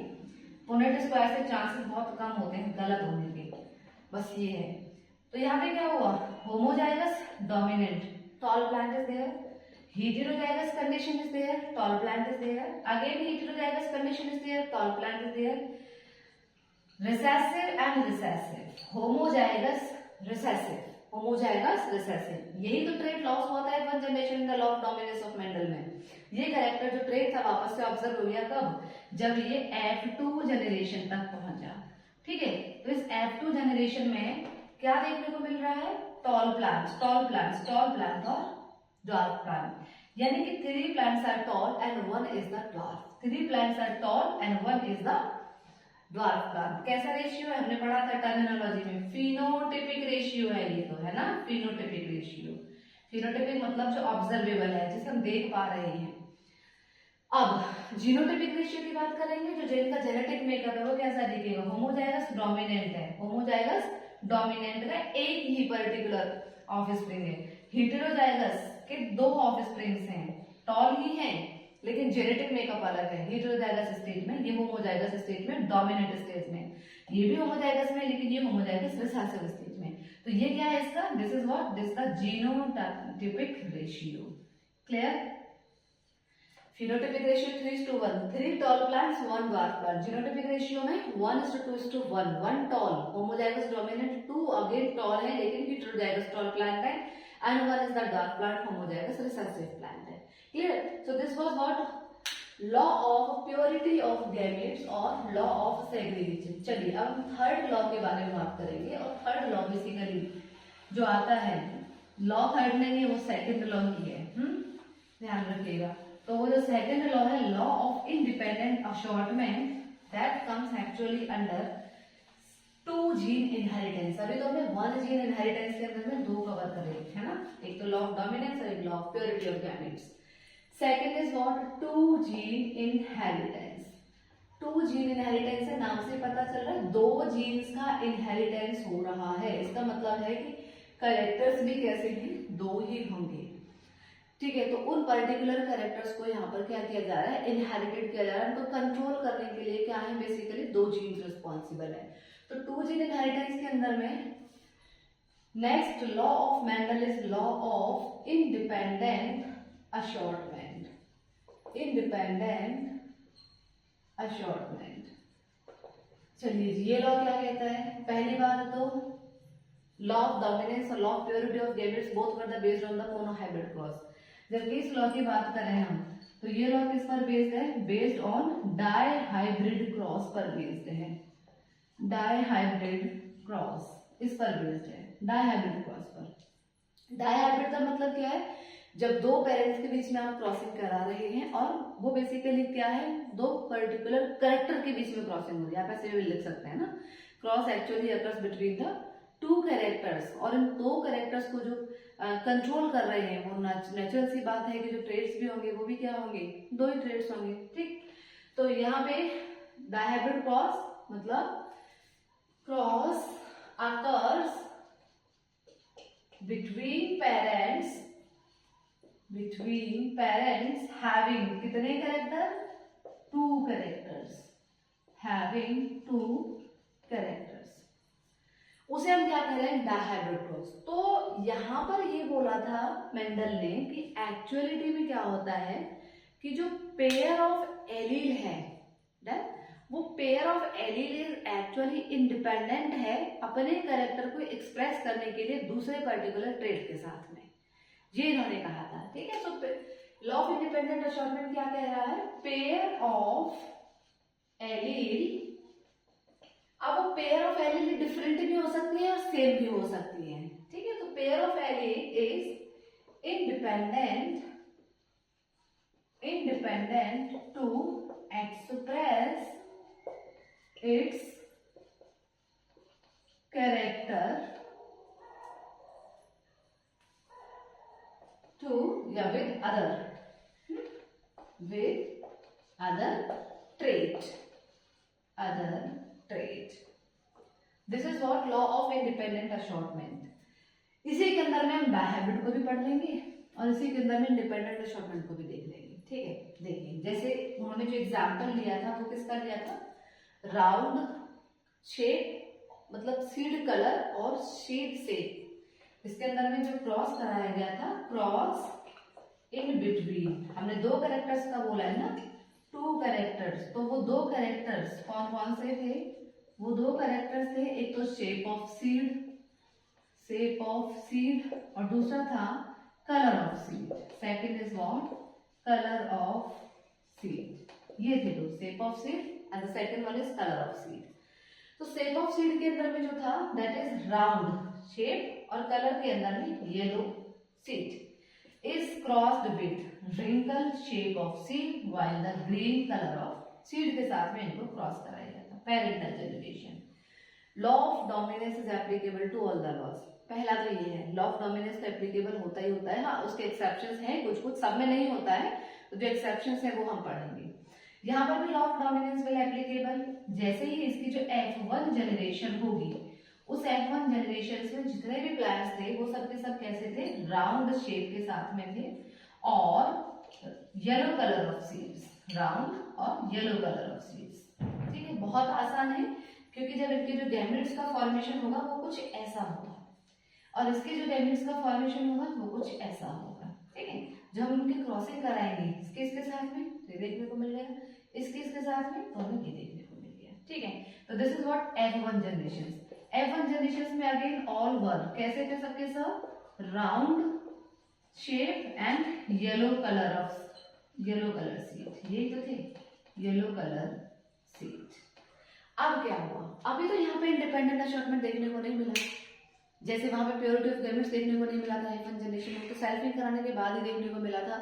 पोनेट स्क्वायर से चांसेस बहुत कम होते हैं गलत होने के, बस ये है। तो यहाँ पे क्या हुआ, homozygous dominant, tall plant is there, heterozygous condition is there, tall plant is there, again heterozygous condition is there, tall plant is there, recessive and recessive, homozygous recessive, homozygous recessive, यही तो ट्रेट लॉस हुआ था F1 generation in the law of dominance of Mendel में। ये character जो trait था वापस से ऑब्जर्व हो गया कब, जब ये F2 जनरेशन तक पहुंचा। ठीक है, तो इस F2 जनरेशन में क्या देखने को मिल रहा है, tall plants, tall plants, tall plant और ड्वार्फ प्लांट, यानी कि 3 plants are tall and 1 is the dwarf. 3 plants are tall and 1 is the dwarf plant. कैसा रेशियो है हमने पढ़ा था टर्मिनोलॉजी में, फिनोटिपिक रेशियो है ये तो, है ना, फिनोटिपिक रेशियो। फिनोटिपिक मतलब जो ऑब्जर्वेबल है, जिसे हम देख पा रहे हैं। अब जीनोटिपिक रेशियो की बात करेंगे, जो जिनका जेनेटिक मेकअप है वो कैसा दिखेगा, होमोजाइगस डोमिनेंट है, होमोजाइगस डोमिनेंट का एक ही पर्टिकुलर ऑफस्प्रिंग है। हेटेरोजाइगस के 2 ऑफस्प्रिंग्स हैं, टॉल ही हैं लेकिन जेनेटिक मेकअप अलग है। हेटेरोजाइगस स्टेज में, ये होमोजाइगस स्टेज में, डोमिनेंट स्टेज में, ये भी होमोजाइगस में लेकिन ये होमोजाइगस रिसेसिव स्टेज में। तो ये क्या है इसका, this is what, this the genotypic ratio. Clear? Phenotypic ratio 3:1, 3 tall plants 1 dwarf plant। Genotypic ratio में 1:2:1, 1 tall homozygous dominant, 2 again tall है लेकिन हेटेरोजाइगस टॉल प्लांट है, and 1 is the dwarf plant, homozygous recessive plant है। Clear? So this was what, law of purity of gametes और law of segregation. चलिए अब हम third law के बारे में बात करेंगे, और थर्ड लॉ बेसिकली जो आता है, लॉ थर्ड नहीं है, वो सेकंड लॉ ही है, ध्यान रखिएगा। तो वो जो सेकंड लॉ है, law of independent assortment, that comes actually under 2 gene inheritance. अभी तो हमने 1 जीन इनहेरिटेंस के अंदर में 2 कवर करे, है ना, एक तो लॉ ऑफ डोमिनेंस और एक law of purity of gametes. Second is what, 2 gene inheritance. 2 gene inheritance से नाम से पता चल रहा है 2 जीन्स का इनहेरिटेंस हो रहा है। इसका मतलब है कि कैरेक्टर्स भी कैसे हैं, 2 ही होंगे। ठीक है, तो उन पर्टिकुलर कैरेक्टर्स को यहाँ पर क्या किया जा रहा है, इनहेरिटेड किया जा रहा है। तो कंट्रोल करने के लिए क्या है, बेसिकली 2 जीन्स रिस्पॉन्सिबल है। तो 2 जीन इनहेरिटेंस के अंदर में next law of Mendel is law of independent assortment. Independent assortment, चलिए ये लॉ क्या कहता है, पहली बात तो लॉ ऑफ डोमिनेंस और law of purity of gametes both were the based on the monohybrid cross. जबकि इस लॉ की बात करें हम, तो ये लॉ किस पर बेस्ड है, based on dihybrid cross पर बेस्ड है। डाई हाइब्रिड क्रॉस इस पर बेस्ड है, डाई हाइब्रिड क्रॉस पर। डाई हाइब्रिड का मतलब क्या है, जब 2 पेरेंट्स के बीच में आप क्रॉसिंग करा रहे हैं, और वो बेसिकली क्या है, 2 पर्टिकुलर कैरेक्टर के बीच में क्रॉसिंग हो रही है। आप ऐसे भी लिख सकते हैं ना, cross actually occurs between the 2 characters, और इन 2 कैरेक्टर्स को जो कंट्रोल कर रहे हैं, वो नेचुरल सी बात है कि जो ट्रेड्स भी होंगे वो भी क्या होंगे, 2 ही ट्रेड्स होंगे। ठीक, तो यहाँ पे डायहाइब्रिड क्रॉस मतलब cross occurs between parents having कितने कैरेक्टर, 2 कैरेक्टर्स, हैविंग 2 कैरेक्टर्स, उसे हम क्या कह रहे हैं, डायहाइब्रिड क्रॉस। तो यहां पर ये बोला था मेंडल ने कि एक्चुअलिटी में क्या होता है कि जो पेयर ऑफ एलील है, वो pair of allele is actually independent है अपने कैरेक्टर को एक्सप्रेस करने के लिए दूसरे पर्टिकुलर ट्रेट के साथ में, ये इन्होंने कहा था। ठीक है, so law of independent assortment क्या कह रहा है, पेयर ऑफ एलील, अब वो पेयर ऑफ एलील डिफरेंट भी हो सकती है और सेम भी हो सकती है। ठीक है, तो pair of allele is independent to express its character to या with other trait. This is what law of independent assortment. इसी के अंदर में हम डायहाइब्रिड को भी पढ़ लेंगे और इसी के अंदर में इंडिपेंडेंट असॉर्टमेंट को भी देख लेंगे। ठीक है, देखिए जैसे उन्होंने जो एग्जाम्पल लिया था वो किसका लिया था, राउंड शेप मतलब सीड कलर और सीड शेप, इसके अंदर में जो क्रॉस कराया गया था, क्रॉस इन बिटवीन, हमने 2 कैरेक्टर्स का बोला है ना, 2 कैरेक्टर्स, तो वो 2 कैरेक्टर्स कौन कौन से थे, वो 2 कैरेक्टर्स थे, एक तो शेप ऑफ सीड और दूसरा था colour of seed. Second is what, colour of seed. ये थे 2, shape of seed and the second one is colour of seed. तो शेप ऑफ सीड के अंदर में जो था दैट इज राउंड शेप और कलर के अंदर में yellow seed. Is crossed with wrinkle shape of seed while the green colour of seed के साथ में इनको क्रॉस कराया जाता है। Parental generation. Law of dominance is applicable to all the laws. पहला तो ये है, लॉ ऑफ डोमिनेंस तो एप्लीकेबल होता ही होता है। हाँ, उसके एक्सेप्शंस हैं, कुछ कुछ, सब में नहीं होता है, तो जो एक्सेप्शंस है वो हम पढ़ेंगे। यहाँ पर भी law of dominance will applicable. जैसे ही इसकी जो F1 जनरेशन होगी, उस F1 जनरेशन में जितने भी प्लांट्स थे वो सब के सब कैसे थे, राउंड शेप के साथ में थे और yellow colour of seeds, round और येलो कलर ऑफ सीड्स। ठीक है, बहुत आसान है, क्योंकि जब इनके जो गैमेट्स का फॉर्मेशन होगा वो कुछ ऐसा होगा और इसके जो गैमेट्स का फॉर्मेशन होगा वो कुछ ऐसा होगा। ठीक है, जब हम उनकी क्रॉसिंग कराएंगे इसके साथ में तो ये देखने को मिल जाएगा, इसके साथ में तो हमें ये देखने को मिल गया। ठीक है, तो this is what F1 generation. F1 generation में अगेन ऑल वन कैसे थे सबके सब, round shape and yellow colour seed, ये तो थे येलो कलर सीड। अब क्या हुआ, अभी तो यहाँ पे इंडिपेंडेंट असॉर्टमेंट देखने को नहीं मिला, जैसे वहां पे प्योरिटी ऑफ गैमेट्स देखने को नहीं मिला था F1 जनरेशन में, तो सेल्फिंग कराने के बाद ही देखने को मिला था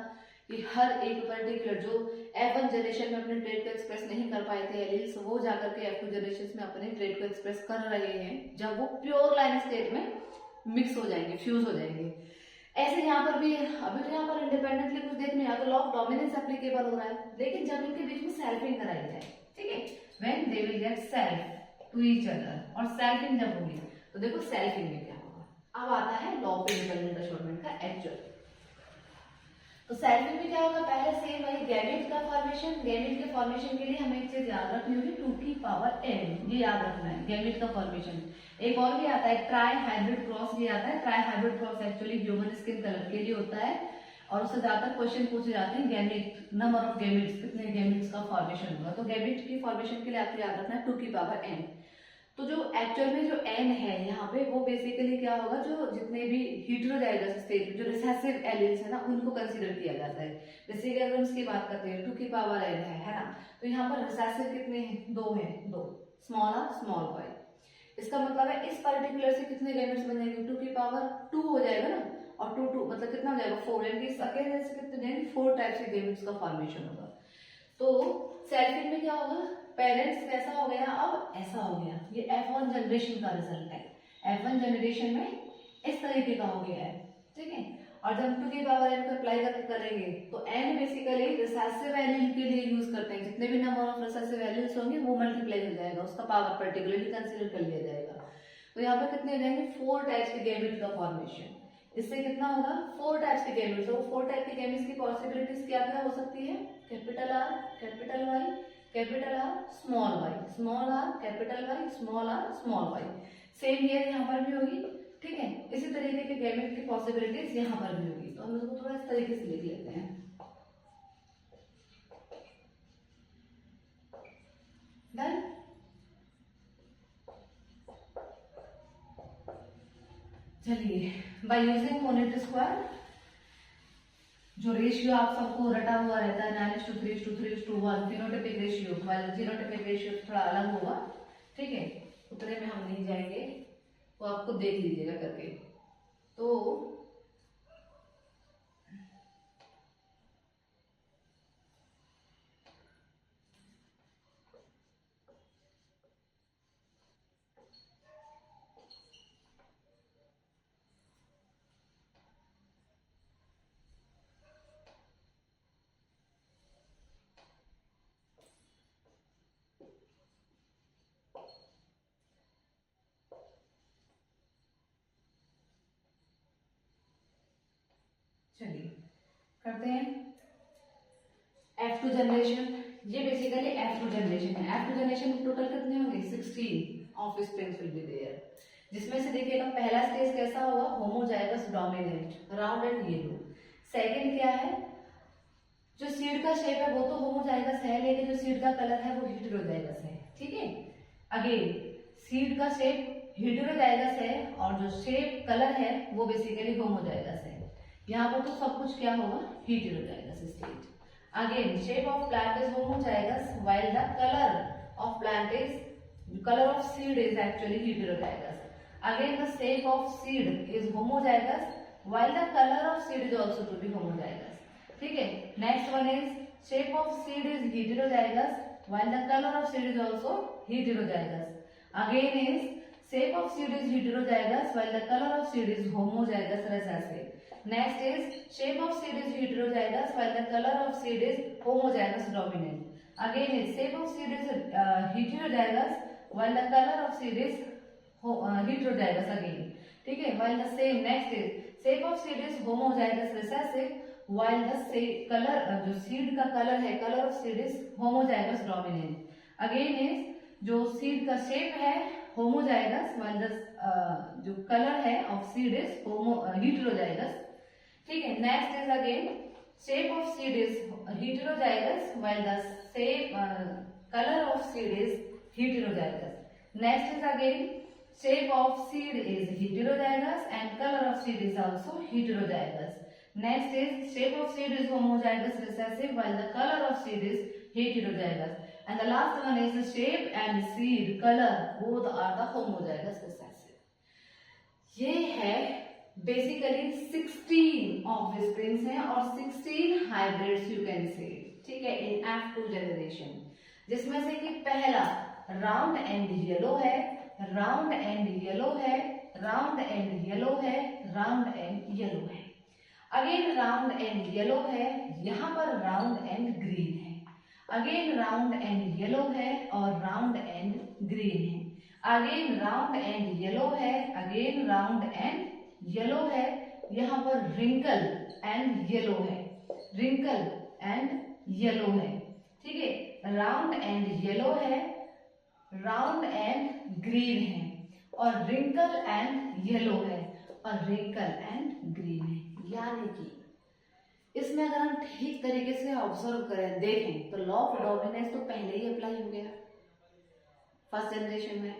कि हर एक पर्टिकुलर जो F1 जनरेशन में अपने ट्रेड को एक्सप्रेस नहीं कर पाए थे एलील्स, वो जाकर के F2 जनरेशन में अपने ट्रेड को एक्सप्रेस कर रहे हैं, जब वो प्योर लाइन स्टेट में मिक्स हो जाएंगे, फ्यूज हो जाएंगे। ऐसे यहाँ पर भी अभी तो यहाँ पर इंडिपेंडेंटली कुछ देखने, या तो लॉ ऑफ डोमिनेंस एप्लीकेबल हो रहा है, लेकिन जब इनके बीच में सेल्फिंग कराई जाए, ठीक है, when they will get self to each other, और सेल्फिंग जब होगी तो देखो सेल्फिंग में क्या होगा। अब आता है लॉ ऑफ इंडिपेंडेंट असॉर्टमेंट का एक्चुअल। तो सेल्फिंग में क्या होगा, पहले सेम वही गैमेट का फॉर्मेशन। गैमेट के फॉर्मेशन के लिए हमें एक चीज याद रखनी होगी, 2 की पावर n, ये याद रखना है गैमेट का फॉर्मेशन। एक और भी आता है ट्राई हाइब्रिड क्रॉस, भी आता है। Try hybrid cross actually human skin colour के लिए होता है और उससे ज्यादातर क्वेश्चन पूछे जाते हैं गैमेट, नंबर ऑफ गैमेट्स, कितने गैमेट्स का फॉर्मेशन होगा। तो गैमेट की फॉर्मेशन के लिए आपको याद रखना है 2 की पावर n। तो जो एक्चुअल में जो n है यहाँ पे, वो बेसिकली क्या होगा, जो जितने भी हेटेरोजाइगस स्टेट में जो रिसेसिव एलील्स है ना, उनको कंसीडर किया जाता है। जैसे कि अगर हम इसकी बात करते हैं 2 की पावर n है ना, तो यहाँ पर रिसेसिव कितने हैं, 2 हैं, 2, स्मॉल r स्मॉल y। इसका मतलब है इस पर्टिकुलर से कितने गैमेट्स बन जाएंगे, 2 की पावर 2 हो जाएगा ना, और 2 मतलब कितना हो जाएगा 4, यानी इस अकेले से कितने जाएंगे 4 टाइप के गैमेट्स का फॉर्मेशन होगा। तो सेल्फिंग में क्या होगा, पेरेंट्स कैसा हो गया, अब ऐसा हो गया। ये F1 जनरेशन का रिजल्ट है, F1 जनरेशन में इस तरीके का हो गया है। ठीक है, और जब 2 की पावर n को अप्लाई करके करेंगे तो n बेसिकली रिसेसिव एलील के लिए यूज करते हैं, जितने भी नंबर ऑफ रिसेसिव एलील्स होंगे वो मल्टीप्लाई हो जाएगा, उसका पावर पर्टिकुलरली कंसीडर कर लिया जाएगा। तो यहाँ पे कितने हो जाएंगे, 4 टाइप्स के गैमेट का फॉर्मेशन। इससे कितना होगा, 4 टाइप्स के गैमेट्स। तो 4 टाइप के गैमेट्स की पॉसिबिलिटीज क्या क्या हो सकती है, capital R, capital Y, capital R, small y, small r, capital Y, small r, small y। Same here यहाँ पर भी होगी। ठीक है, इसी तरीके के गैमेट की पॉसिबिलिटीज यहाँ पर भी होगी। तो हम इसको थोड़ा इस तरीके से लिख लेते हैं। डन। चलिए, बाय यूजिंग मोनेट स्क्वायर, जो रेशियो आप सबको रटा हुआ रहता है 9:3:3:1 फिनोटाइपिक रेशियो, वाला जीनोटाइपिक रेशियो थोड़ा अलग होगा। ठीक है, उतने में हम नहीं जाएंगे, वो आपको देख लीजिएगा करके। तो चलिए करते हैं F2 जनरेशन। ये बेसिकली F2 जनरेशन है। F2 जनरेशन टोटल कितने होंगे, 16 offsprings will be there, जिसमें से देखिएगा पहला स्टेज कैसा होगा, homozygous dominant, round and yellow. Second क्या है, जो सीड का शेप है वो तो होमोजाइगस है, लेकिन जो सीड का कलर है वो हेटेरोजाइगस है। ठीक है, अगेन सीड का शेप हेटेरोजाइगस है और जो शेप कलर है वो बेसिकली होमोजाइगस है। यहाँ पर तो सब कुछ क्या होगा, heterozygous stage. Again, shape of plant is homozygous while the color of seed is actually heterozygous. Again, the shape of seed is homozygous while the color of seed is also to be homozygous. ठीक है, next one is shape of seed is heterozygous while the color of seed is also heterozygous. Again is shape of seed is heterozygous while the color of seed is homozygous recessive. Next is shape of seed is heterozygous while the color of seed is homozygous dominant. Again is shape of seed is heterozygous while the color of seed is heterozygous again. ठीक है, while the same next is shape of seed is homozygous recessive while the color जो seed का color है color of seed is homozygous dominant. Again is जो seed का shape है homozygous while the जो color है of seed is heterozygous. ठीक है, next is again shape of seed is heterozygous while the shape color of seed is heterozygous. Next is again shape of seed is heterozygous and color of seed is also heterozygous. Next is shape of seed is homozygous recessive while the color of seed is heterozygous. And the last one is the shape and seed color both are the homozygous recessive. ये है basically 16 offsprings हैं और 16 hybrids you can say, ठीक है, इन F2 generation, जिसमें से कि पहला राउंड एंड येलो है, राउंड एंड येलो है, राउंड एंड येलो है, राउंड एंड येलो है, अगेन राउंड एंड येलो है, यहाँ पर राउंड एंड ग्रीन है, अगेन राउंड एंड येलो है और राउंड एंड ग्रीन है, अगेन राउंड एंड येलो है, अगेन राउंड एंड येलो है, यहाँ पर रिंकल एंड येलो है, रिंकल एंड येलो है, ठीक है, राउंड एंड येलो है, राउंड एंड ग्रीन है और रिंकल एंड येलो है और रिंकल एंड ग्रीन है। यानी कि इसमें अगर हम ठीक तरीके से ऑब्जर्व करें, देखें, तो लॉ ऑफ डोमिनेंस तो पहले ही अप्लाई हो गया फर्स्ट जनरेशन में।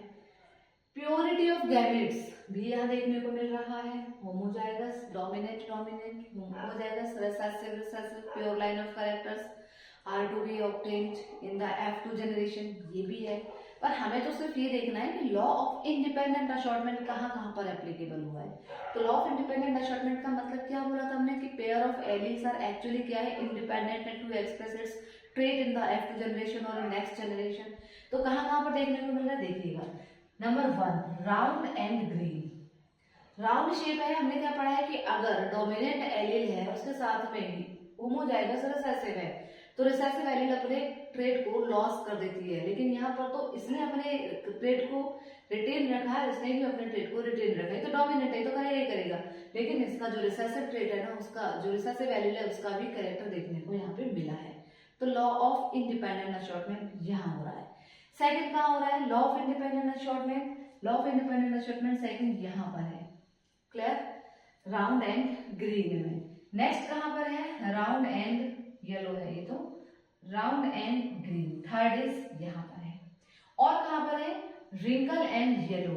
प्योरिटी ऑफ गैमेट्स भी यहाँ देखने को मिल रहा है, homozygous dominant dominant, homozygous recessive recessive, pure line of characters are to be obtained in the F2 generation, ये भी है। पर हमें तो सिर्फ ये देखना है कि लॉ ऑफ इंडिपेंडेंट असॉर्टमेंट कहाँ कहाँ पर एप्लीकेबल हुआ है। तो लॉ ऑफ इंडिपेंडेंट असॉर्टमेंट का मतलब क्या बोला था हमने कि pair of alleles are actually क्या है, independent and to express its trait in the F2 generation और इन नेक्स्ट जनरेशन। तो कहाँ कहाँ पर देखने को मिल रहा है, देखिएगा। Number 1 round and green, round shape है, हमने क्या पढ़ा है कि अगर डोमिनेंट एलील है उसके साथ में ही होमोजाइगस रिसेसिव है तो रिसेसिव एलील अपने ट्रेट को लॉस कर देती है, लेकिन यहाँ पर तो इसने अपने ट्रेट को रिटेन रखा है, इसने भी अपने ट्रेट को रिटेन रखा है, तो डोमिनेंट है तो करेगा ही करेगा, लेकिन इसका जो रिसेसिव ट्रेट है ना, उसका जो रिसेसिव एलील है उसका भी कैरेक्टर देखने को यहाँ पे मिला है। तो लॉ ऑफ इंडिपेंडेंट असॉर्टमेंट यहाँ हो रहा है। सेकंड कहाँ हो रहा है, law of independent assortment, law of independent assortment second यहाँ पर है, क्लियर, राउंड एंड ग्रीन में। नेक्स्ट कहाँ पर है, राउंड एंड येलो है, ये तो round and green, third is यहाँ पर है। और कहाँ पर है, wrinkle and yellow,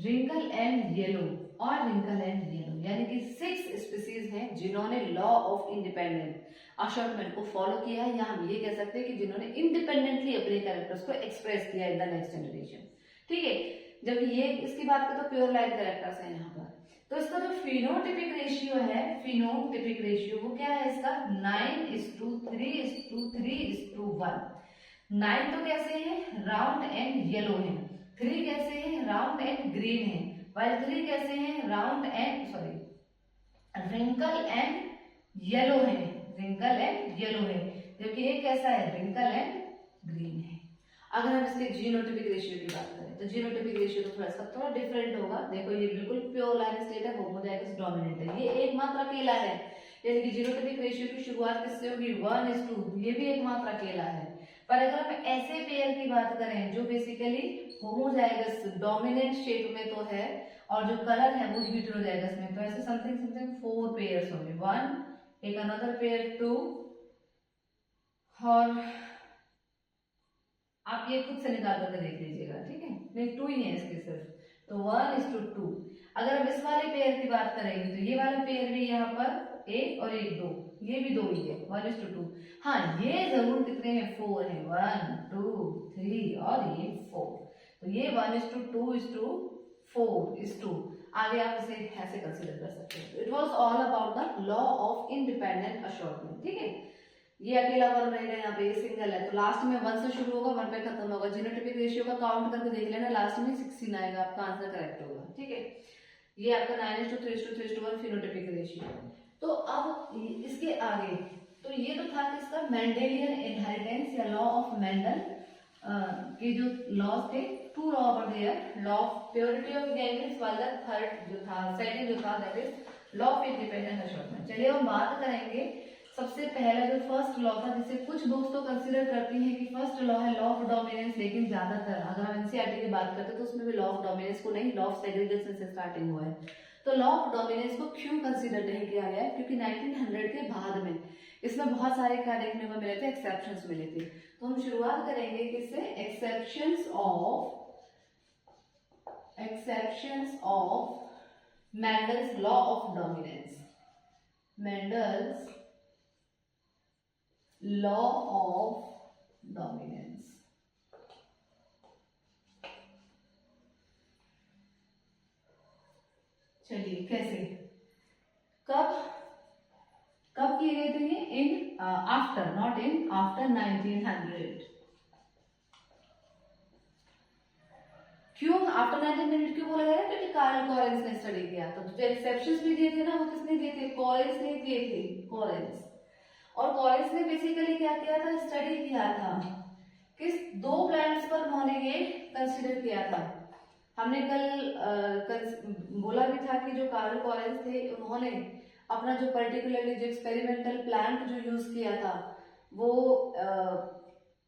wrinkle and yellow और रिंकल एंड येलो, यानी कि 6 स्पीसीज हैं जिन्होंने लॉ ऑफ इंडिपेंडेंट असॉर्टमेंट को फॉलो किया है, या हम ये कह सकते हैं कि जिन्होंने इंडिपेंडेंटली अपने कैरेक्टर्स को एक्सप्रेस किया इन द नेक्स्ट जनरेशन, ठीक है। जब ये इसकी बात करें तो प्योर लाइन कैरेक्टर्स हैं यहाँ पर। तो इसका जो फिनोटिपिक रेशियो है, फिनोटिपिक रेशियो वो क्या है इसका, 9:3:3:1। 9 तो कैसे है, राउंड एंड येलो है, 3 कैसे है, राउंड एंड ग्रीन है, while 3 कैसे हैं, round and sorry wrinkle and yellow है, रिंकल एंड येलो है, जबकि ये कैसा है, रिंकल एंड ग्रीन है। अगर हम इसके जीनोटिपिक रेशियो की बात करें तो जीनोटिपिक रेशियो तो थोड़ा डिफरेंट होगा। देखो ये बिल्कुल प्योर लाइन स्टेट है, होमोजाइगस डोमिनेंट है, ये एकमात्र अकेला है, यानी कि जीनोटिपिक रेशियो की शुरुआत किससे होगी, 1:2, ये भी एकमात्र अकेला है। पर अगर हम ऐसे पेयर की बात करें जो बेसिकली होमोजाइगस डोमिनेंट शेप में तो है और जो कलर है वो हेटेरोजाइगस में, तो ऐसे समथिंग समथिंग 4 पेयर्स होंगे, 1, एक अनदर पेयर 2, और आप ये खुद से निकाल करके देख लीजिएगा, ठीक है, नहीं 2 ही है इसके सिर्फ, तो 1:2। अगर हम इस वाले पेयर की बात करेंगे तो ये वाला पेयर भी यहाँ पर 1 और 1 2, ये भी 2 ही है, 1:2। हाँ ये जरूर कितने हैं, 4 है, 1 2 3 और ये 4, तो ये 1:2:4:2। आगे आप इसे ऐसे कंसीडर कर सकते हैं, it it was all about the law of independent assortment. ठीक है, ये अकेला वन रहेगा, यहाँ पे ये सिंगल है, तो लास्ट में 1 से शुरू होगा 1 पे खत्म होगा। जीनोटाइपिक रेशियो का काउंट करके देख लेना, लास्ट में 16 आएगा, आपका आंसर करेक्ट होगा। ठीक है, ये आपका 9:3:3:1 फिनोटाइपिक रेशियो। तो अब इसके आगे, तो ये तो था किसका, मेंडेलियन इनहेरिटेंस या लॉ ऑफ मेंडल के जो लॉज थे, 2 law were there, law of purity of gametes वाला थर्ड जो था, सेकंड जो था that is law of independent assortment. चलिए हम बात करेंगे सबसे पहला जो फर्स्ट लॉ था, जिसे कुछ बुक्स तो कंसीडर करती हैं कि फर्स्ट लॉ है लॉ ऑफ डोमिनेंस, लेकिन ज्यादातर अगर हम एनसीईआरटी की बात करते हैं तो उसमें भी लॉ ऑफ डोमिनेंस को नहीं, लॉ ऑफ सेग्रीगेशन से स्टार्टिंग हुआ है। तो लॉ ऑफ डोमिनेंस को क्यों कंसीडर नहीं किया गया है, क्योंकि 1900 के बाद में इसमें बहुत सारे क्या देखने को मिले थे, एक्सेप्शंस मिले थे। तो हम शुरुआत करेंगे किससे, exceptions of Mendel's law of dominance, Mendel's law of dominance. चलिए कैसे, कब किए गए थे ये, in after, not in, after 1900। क्यों आफ्टर 1900 क्यों बोला गया, क्योंकि कार्ल कॉरेंस ने स्टडी किया था। तो जो एक्सेप्शंस भी दिए थे ना, वो किसने दिए थे, कॉरेंस ने दिए थे, कॉरेंस। और कॉरेंस ने बेसिकली क्या किया था, स्टडी किया था किस 2 प्लैनेट्स पर उन्होंने ये कंसीडर किया था। हमने कल बोला भी था कि जो कार्ल कॉरेंस थे, उन्होंने अपना जो पर्टिकुलरली जो एक्सपेरिमेंटल प्लांट जो यूज किया था, वो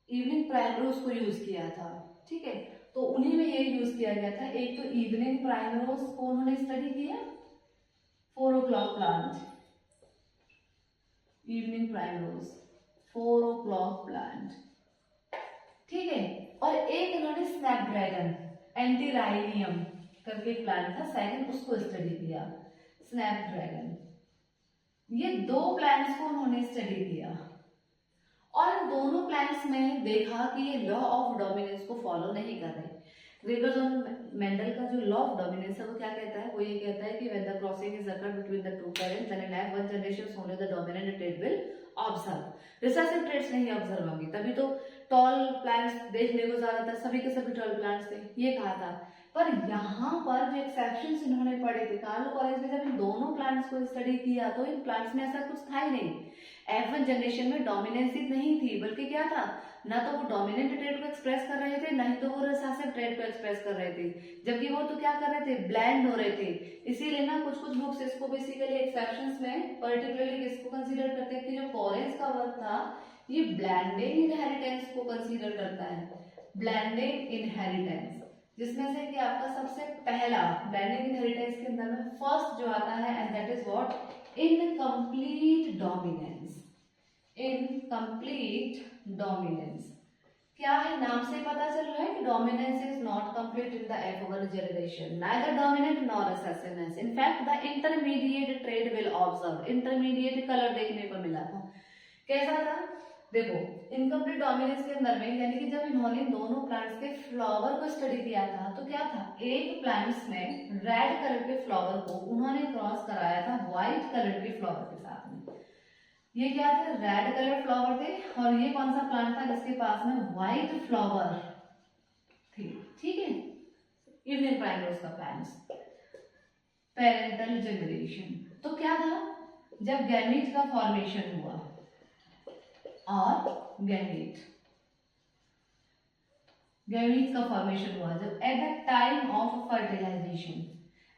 इवनिंग प्राइमरोज को यूज किया था। ठीक है, तो उन्हीं में ये यूज किया गया था। एक तो इवनिंग प्राइमरोज को उन्होंने स्टडी किया, 4 o'clock plant, evening primrose 4 o'clock plant. ठीक है, और एक इन्होंने स्नैपड्रैगन एंटीराइनियम करके प्लांट था, सेकंड, उसको स्टडी किया, स्नैपड्रैगन। ये 2 प्लांट्स को उन्होंने स्टडी किया और इन दोनों प्लांट्स में देखा कि ये लॉ ऑफ डोमिनेंस को फॉलो नहीं कर रहे। ग्रेगर जॉन मेंडल का जो लॉ ऑफ डोमिनेंस है वो क्या कहता है, वो ये कहता है कि when the crossing is occurred between the 2 parents then in one generation only the dominant trait will observe. Recessive traits नहीं ऑब्जर्व होंगे, तभी तो टॉल प्लांट्स देखने को ज्यादातर सभी के सभी टॉल प्लांट्स थे, ये कहा था। पर यहाँ पर जो एक्सेप्शंस इन्होंने पढ़े थे, कार्ल कॉरेंस में जब इन दोनों प्लांट्स को स्टडी किया तो इन प्लांट्स में ऐसा कुछ था ही नहीं। F1 जनरेशन में डोमिनेंस नहीं थी, बल्कि क्या था, ना तो वो डोमिनेंट ट्रेट को एक्सप्रेस कर रहे थे, ना ही तो वो रिसेसिव ट्रेट को एक्सप्रेस कर रहे थे, जबकि वो तो क्या कर रहे थे, ब्लेंड हो रहे थे। इसीलिए ना कुछ बुक्स इसको बेसिकली एक्सेप्शंस में पर्टिकुलरली किसको कंसीडर करते हैं कि जो कॉरेंस का वर्क था ये ब्लेंडिंग इनहेरिटेंस को कंसीडर करता है, ब्लेंडिंग इनहेरिटेंस, जिसमें से कि आपका सबसे पहला ब्लेंडिंग इनहेरिटेंस के अंदर में फर्स्ट जो आता है and that is what, incomplete dominance. Incomplete dominance क्या है, नाम से पता चल रहा है कि dominance is not complete in the F1 generation, neither dominant nor recessiveness, in fact the intermediate trait will observe। Intermediate colour देखने को मिला था। कैसा था, देखो इनकम्प्लीट डोमिनेंस के अंदर में, यानी कि जब इन्होंने दोनों प्लांट्स के फ्लावर को स्टडी किया था तो क्या था, एक प्लांट्स में रेड कलर के फ्लावर को उन्होंने क्रॉस कराया था व्हाइट कलर के फ्लावर के साथ में। ये क्या थे, रेड कलर फ्लावर थे, और ये कौन सा प्लांट था जिसके पास में व्हाइट फ्लावर थे। ठीक है, इवनिंग प्राइमरोज का प्लांट्स। पेरेंटल जनरेशन तो क्या था, जब गैमीट का फॉर्मेशन हुआ और गैमीट का फॉर्मेशन हुआ, जब at the time of fertilization,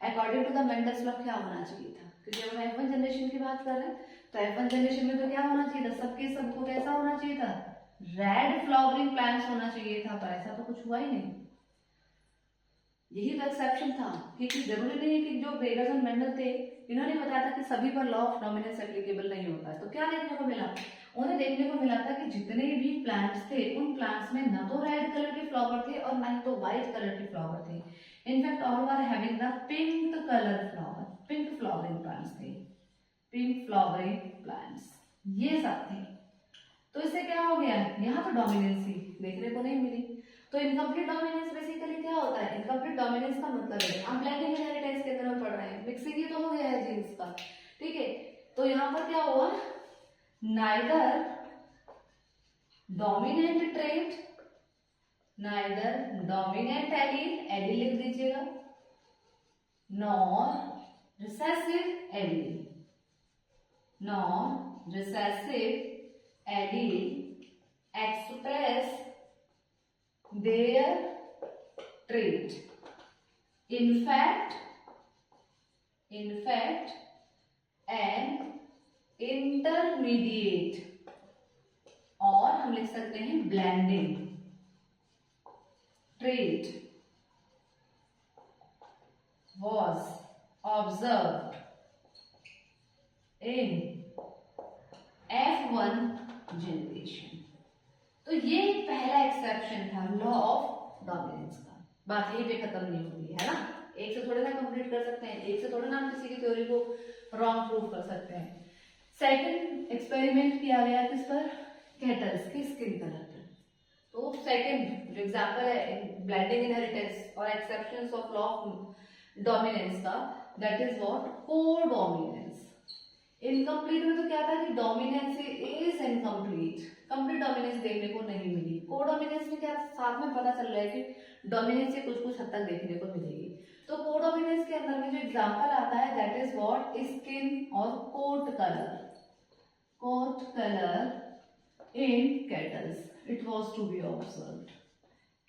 according to the Mendel's law क्या होना चाहिए था, क्योंकि हम F1 जनरेशन की बात कर रहे हैं तो F1 जनरेशन में तो क्या होना चाहिए था, सबको कैसा होना चाहिए था, रेड फ्लावरिंग प्लांट्स होना चाहिए था, पर ऐसा तो कुछ हुआ ही नहीं। यही तो एक्सेप्शन था, क्योंकि जरूरी नहीं है कि जो ग्रेगर और मेंडल थे इन्होंने बताया था कि सभी पर लॉ ऑफ डोमिनेंस एप्लीकेबल नहीं होता है। तो क्या देखने को मिला, उन्हें देखने को मिला था कि जितने भी प्लांट्स थे उन प्लांट्स में ना तो रेड कलर के फ्लावर थे और ना ही तो व्हाइट कलर के फ्लावर थे, in fact all were having the pink colour flower, pink flowering plants थे, पिंक फ्लावरिंग प्लांट्स ये सब थे। तो इससे क्या हो गया, यहाँ तो डोमिनेंस ही देखने को नहीं मिली। तो इनकम्प्लीट डोमिनेंस बेसिकली क्या होता है, इनकम्प्लीट डोमिनेंस का मतलब है, हम ब्लेंडिंग इनहेरिटेंस के अंदर पढ़ रहे हैं, मिक्सिंग ही तो हो गया है जीन्स का, यहां पर क्या हुआ, neither dominant trait, neither dominant allele, allele लिख दीजिएगा, nor recessive allele, nor recessive allele express their trait. In fact, an intermediate, और हम लिख सकते हैं blending trait was observed in F1 generation. तो ये पहला एक्सेप्शन था लॉ ऑफ डोमिनेंस का। बात यही पे खत्म नहीं होती है ना, एक से थोड़े ना कंप्लीट कर सकते हैं, एक से थोड़े ना हम किसी की थ्योरी को रॉन्ग प्रूव कर सकते हैं। सेकंड एक्सपेरिमेंट किया गया किस पर, कैटल्स की स्किन कलर पर। तो सेकंड जो एग्जांपल है ब्लेंडिंग इनहेरिटेंस और exceptions of law of dominance का, that is what, codominance. Incomplete में तो क्या था कि dominance is incomplete, complete dominance देखने को नहीं मिली। कोडोमिनेंस में क्या साथ में पता चल रहा है कि डोमिनेंस से कुछ कुछ हद तक देखने को मिलेगी। तो कोडोमिनेंस के अंदर में जो एग्जांपल आता है दैट इज व्हाट, स्किन और coat colour, coat colour in cattles it was to be observed.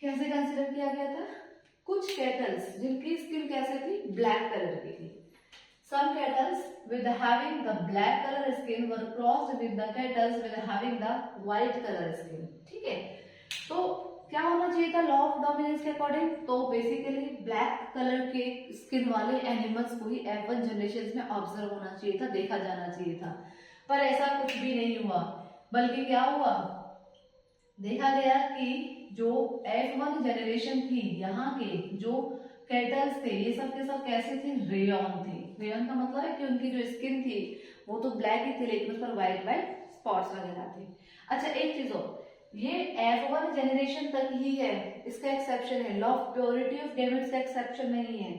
कैसे कंसीडर किया गया था, कुछ कैटल्स जिनकी स्किन कैसे थी, ब्लैक कलर की थी। Some cattle with having the black color skin were crossed with the cattle with having the white color skin. ठीक है, तो क्या होना चाहिए था लॉ ऑफ डोमिनेंस के अकॉर्डिंग, तो बेसिकली ब्लैक कलर के स्किन वाले एनिमल्स को ही F1 जनरेशन में ऑब्जर्व होना चाहिए था, देखा जाना चाहिए था। पर ऐसा कुछ भी नहीं हुआ, बल्कि क्या हुआ, देखा गया कि जो F1 जनरेशन थी, यहाँ के जो कैटल्स थे ये सब के सब कैसे थे, रेयन थे। रेयन का मतलब है कि उनकी जो स्किन थी वो तो ब्लैक ही थी, लेकिन उस पर व्हाइट व्हाइट स्पॉट्स वगैरह थे। अच्छा एक चीज और, ये F1 जनरेशन तक ही है, इसका एक्सेप्शन है, law of purity of gametes का एक्सेप्शन नहीं है।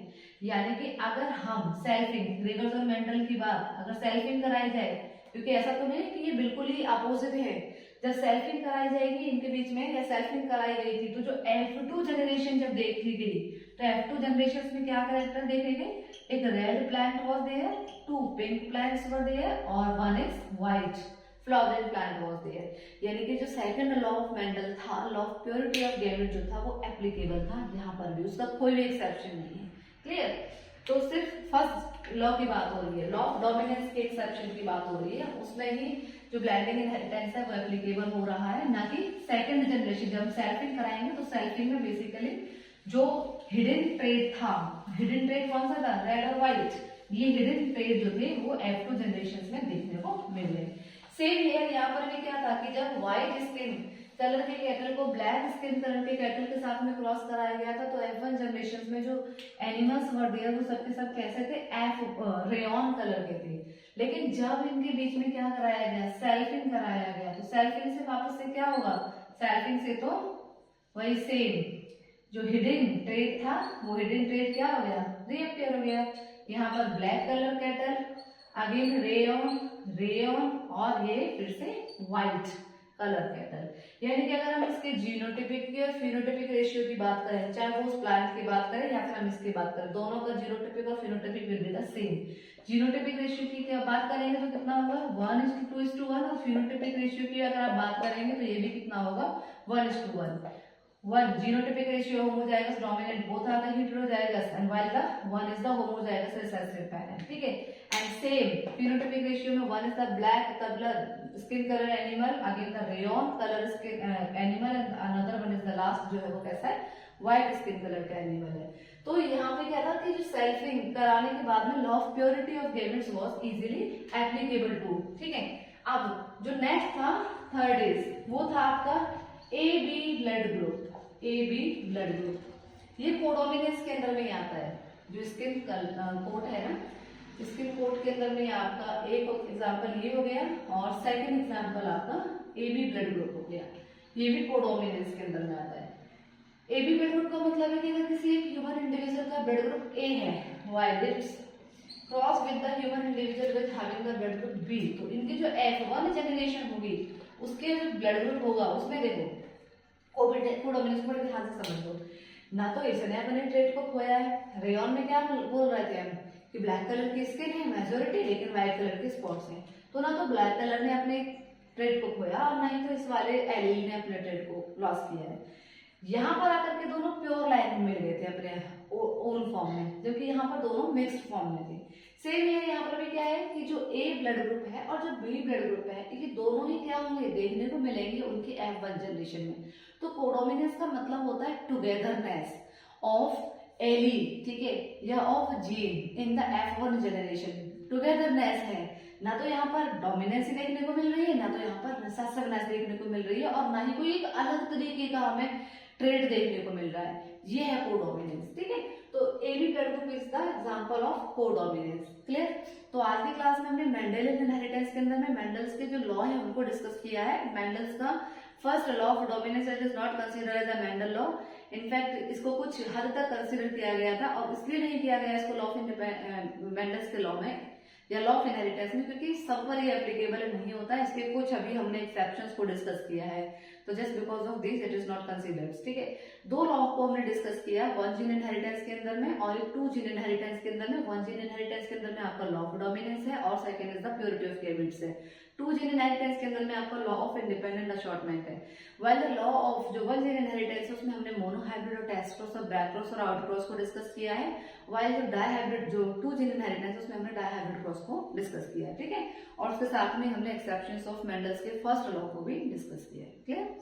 यानी कि अगर हम सेल्फिंग, ग्रेगर्स और मेंडल की बात, अगर सेल्फिंग कराई जाए, क्योंकि ऐसा तो नहीं कि ये बिल्कुल ही अपोजिट है, जब सेल्फिंग कराई जाएगी इनके बीच में, या सेल्फिंग कराई गई थी, तो जो F2 जनरेशन जब देखी गई, तो F2 जनरेशन में क्या कैरेक्टर देखे गए, एक red plant was there, 2 pink plants were there और 1 is white flowering plant was there. यानी कि जो सेकंड लॉ ऑफ मेंडल था, law of purity of gamete जो था वो एप्लीकेबल था यहाँ पर भी, उसका कोई भी एक्सेप्शन नहीं है। क्लियर, तो सिर्फ फर्स्ट लॉ की बात हो रही है, लॉ ऑफ डोमिनेंस के एक्सेप्शन की बात हो रही है, उसमें ही जो ब्लेंडिंग इनहेरिटेंस है वो एप्लीकेबल हो रहा है, ना कि सेकंड जनरेशन। जब हम सेल्फिंग कराएंगे तो सेल्फिंग में बेसिकली जो हिडन ट्रेड था, हिडन ट्रेड कौन सा था, रेड और व्हाइट, ये हिडन ट्रेड जो थे वो F2 जनरेशन में देखने को मिल रहे। सेम हियर यहाँ पर भी क्या था कि जब व्हाइट स्किन कलर के कैटल को ब्लैक स्किन कलर के कैटल के साथ में क्रॉस कराया गया था, तो F1 जनरेशन में जो एनिमल्स वर देयर वो सबके सब कैसे थे, रेयन कलर के थे। लेकिन जब इनके बीच में क्या कराया गया, सेल्फिंग कराया गया, तो सेल्फिंग से वापस से क्या होगा, सेल्फिंग से तो वही सेम जो हिडन ट्रेड था वो हिडन ट्रेड क्या हो गया, रीअपियर हो गया। यहाँ पर black colour cattle, again rayon और ये फिर से व्हाइट कलर कैटल। यानी कि अगर हम इसके जीनोटिपिक की और फिनोटिपिक रेशियो की बात करें, चाहे वो उस प्लांट की बात करें या फिर हम इसकी बात करें, दोनों का जीनोटिपिक और phenotypic will be the same. Genotypic ratio की क्या बात करेंगे तो कितना होगा, 1:2:1, और फिनोटिपिक रेशियो की अगर आप बात करेंगे तो ये भी कितना होगा, 1:1। 1 जीनोटिपिक रेशियो हो जाएगा, dominant both are the heterozygous and while the 1 is the homozygous recessive parent. ठीक है, एंड सेम फिनोटिपिक रेशियो में 1 is the black colour skin colour animal, again the roan colour skin animal, and another one is the last जो है वो कैसा है, white skin colour का animal है। तो यहाँ पे क्या था कि जो सेल्फिंग कराने के बाद में law of purity of gametes was easily applicable to. ठीक है, अब जो नेक्स्ट था थर्ड इज, वो था आपका AB blood group. AB blood group ये कोडोमिनेंस के अंदर में ही आता है, जो स्किन कोट है ना, स्किन कोट के अंदर में आपका एक एग्जांपल ये हो गया और सेकंड एग्जांपल आपका AB ब्लड ग्रुप हो गया, ये भी कोडोमिनेंस के अंदर में आता है। AB ब्लड ग्रुप का मतलब है कि अगर किसी एक ह्यूमन इंडिविजुअल का ब्लड ग्रुप A है, while it's cross with the human individual with having the blood group B, rayon generation होगी उसके जो ब्लड ग्रुप होगा उसमें देखो कोडोमिनेंस को बड़े ध्यान से समझ लो। ना तो इसने अपने ट्रेड को खोया है, रेयन में क्या बोल रहे थे हम कि ब्लैक कलर की स्किन है मेजोरिटी, लेकिन व्हाइट कलर के स्पॉट्स हैं। तो ना तो ब्लैक कलर ने अपने ट्रेड को खोया और ना ही तो इस वाले एलील ने अपने ट्रेड को लॉस किया है। यहाँ पर आकर के दोनों प्योर लाइन में मिल गए थे अपने ओन फॉर्म में, जबकि यहाँ पर दोनों मिक्स्ड फॉर्म में थे। सेम यहाँ पर भी क्या है कि जो ए ब्लड ग्रुप है और जो बी ब्लड ग्रुप है ये दोनों ही क्या होंगे, देखने को मिलेंगे उनकी F1 जनरेशन में। तो कोडोमिनेंस का मतलब होता है टुगेदरनेस ऑफ एलील, ठीक है, या of gene in the F1 generation. Togetherness है, ना तो यहाँ पर डोमिनेंस देखने को मिल रही है, ना तो यहाँ पर रिसेसिवनेस देखने को मिल रही है, और ना ही कोई एक अलग तरीके का हमें ट्रेड देखने को मिल रहा है। ये है कोडोमिनेंस, ठीक है। तो AB blood group is the example of codominance. Clear. तो आज की क्लास में हमने मेंडेलियन इनहेरिटेंस के अंदर में मेंडल्स के जो लॉ है उनको डिस्कस किया है। मेंडल्स का first law of dominance is not considered as a Mendel law. In fact इसको कुछ हद तक कंसीडर किया गया था, और इसलिए नहीं किया गया इसको लॉ ऑफ मेंडल्स के लॉ में या लॉ ऑफ इनहेरिटेंस में, क्योंकि सब पर ये एप्लीकेबल नहीं होता है। इसके कुछ अभी हमने एक्सेप्शंस को डिस्कस किया है, तो just because of this it is not considered, ठीक है। दो लॉ को हमने डिस्कस किया, वन जीन इनहेरिटेंस के अंदर में और एक टू जीन इनहेरिटेंस के अंदर में। वन जीन इनहेरिटेंस के अंदर में आपका लॉ ऑफ डोमिनेंस है और second is the purity of gametes है। टू जीन इनहेरिटेंस के अंदर में आपका लॉ ऑफ इंडिपेंडेंट अशॉर्टमेंट है। वाइल द लॉ ऑफ जो वन जीन इनहेरिटेंस है उसमें हमने मोनोहाइब्रिड और टेस्ट क्रॉस और बैक क्रॉस और आउट क्रॉस को डिस्कस किया है। वाइल जो डायहाइब्रिड जो टू जीन इनहेरिटेंस उसमें हमने डायहाइब्रिड क्रॉस को डिस्कस किया है, ठीक है। और उसके साथ में हमने एक्सेप्शंस ऑफ मेंडल्स के फर्स्ट लॉ को भी डिस्कस किया है। क्लियर।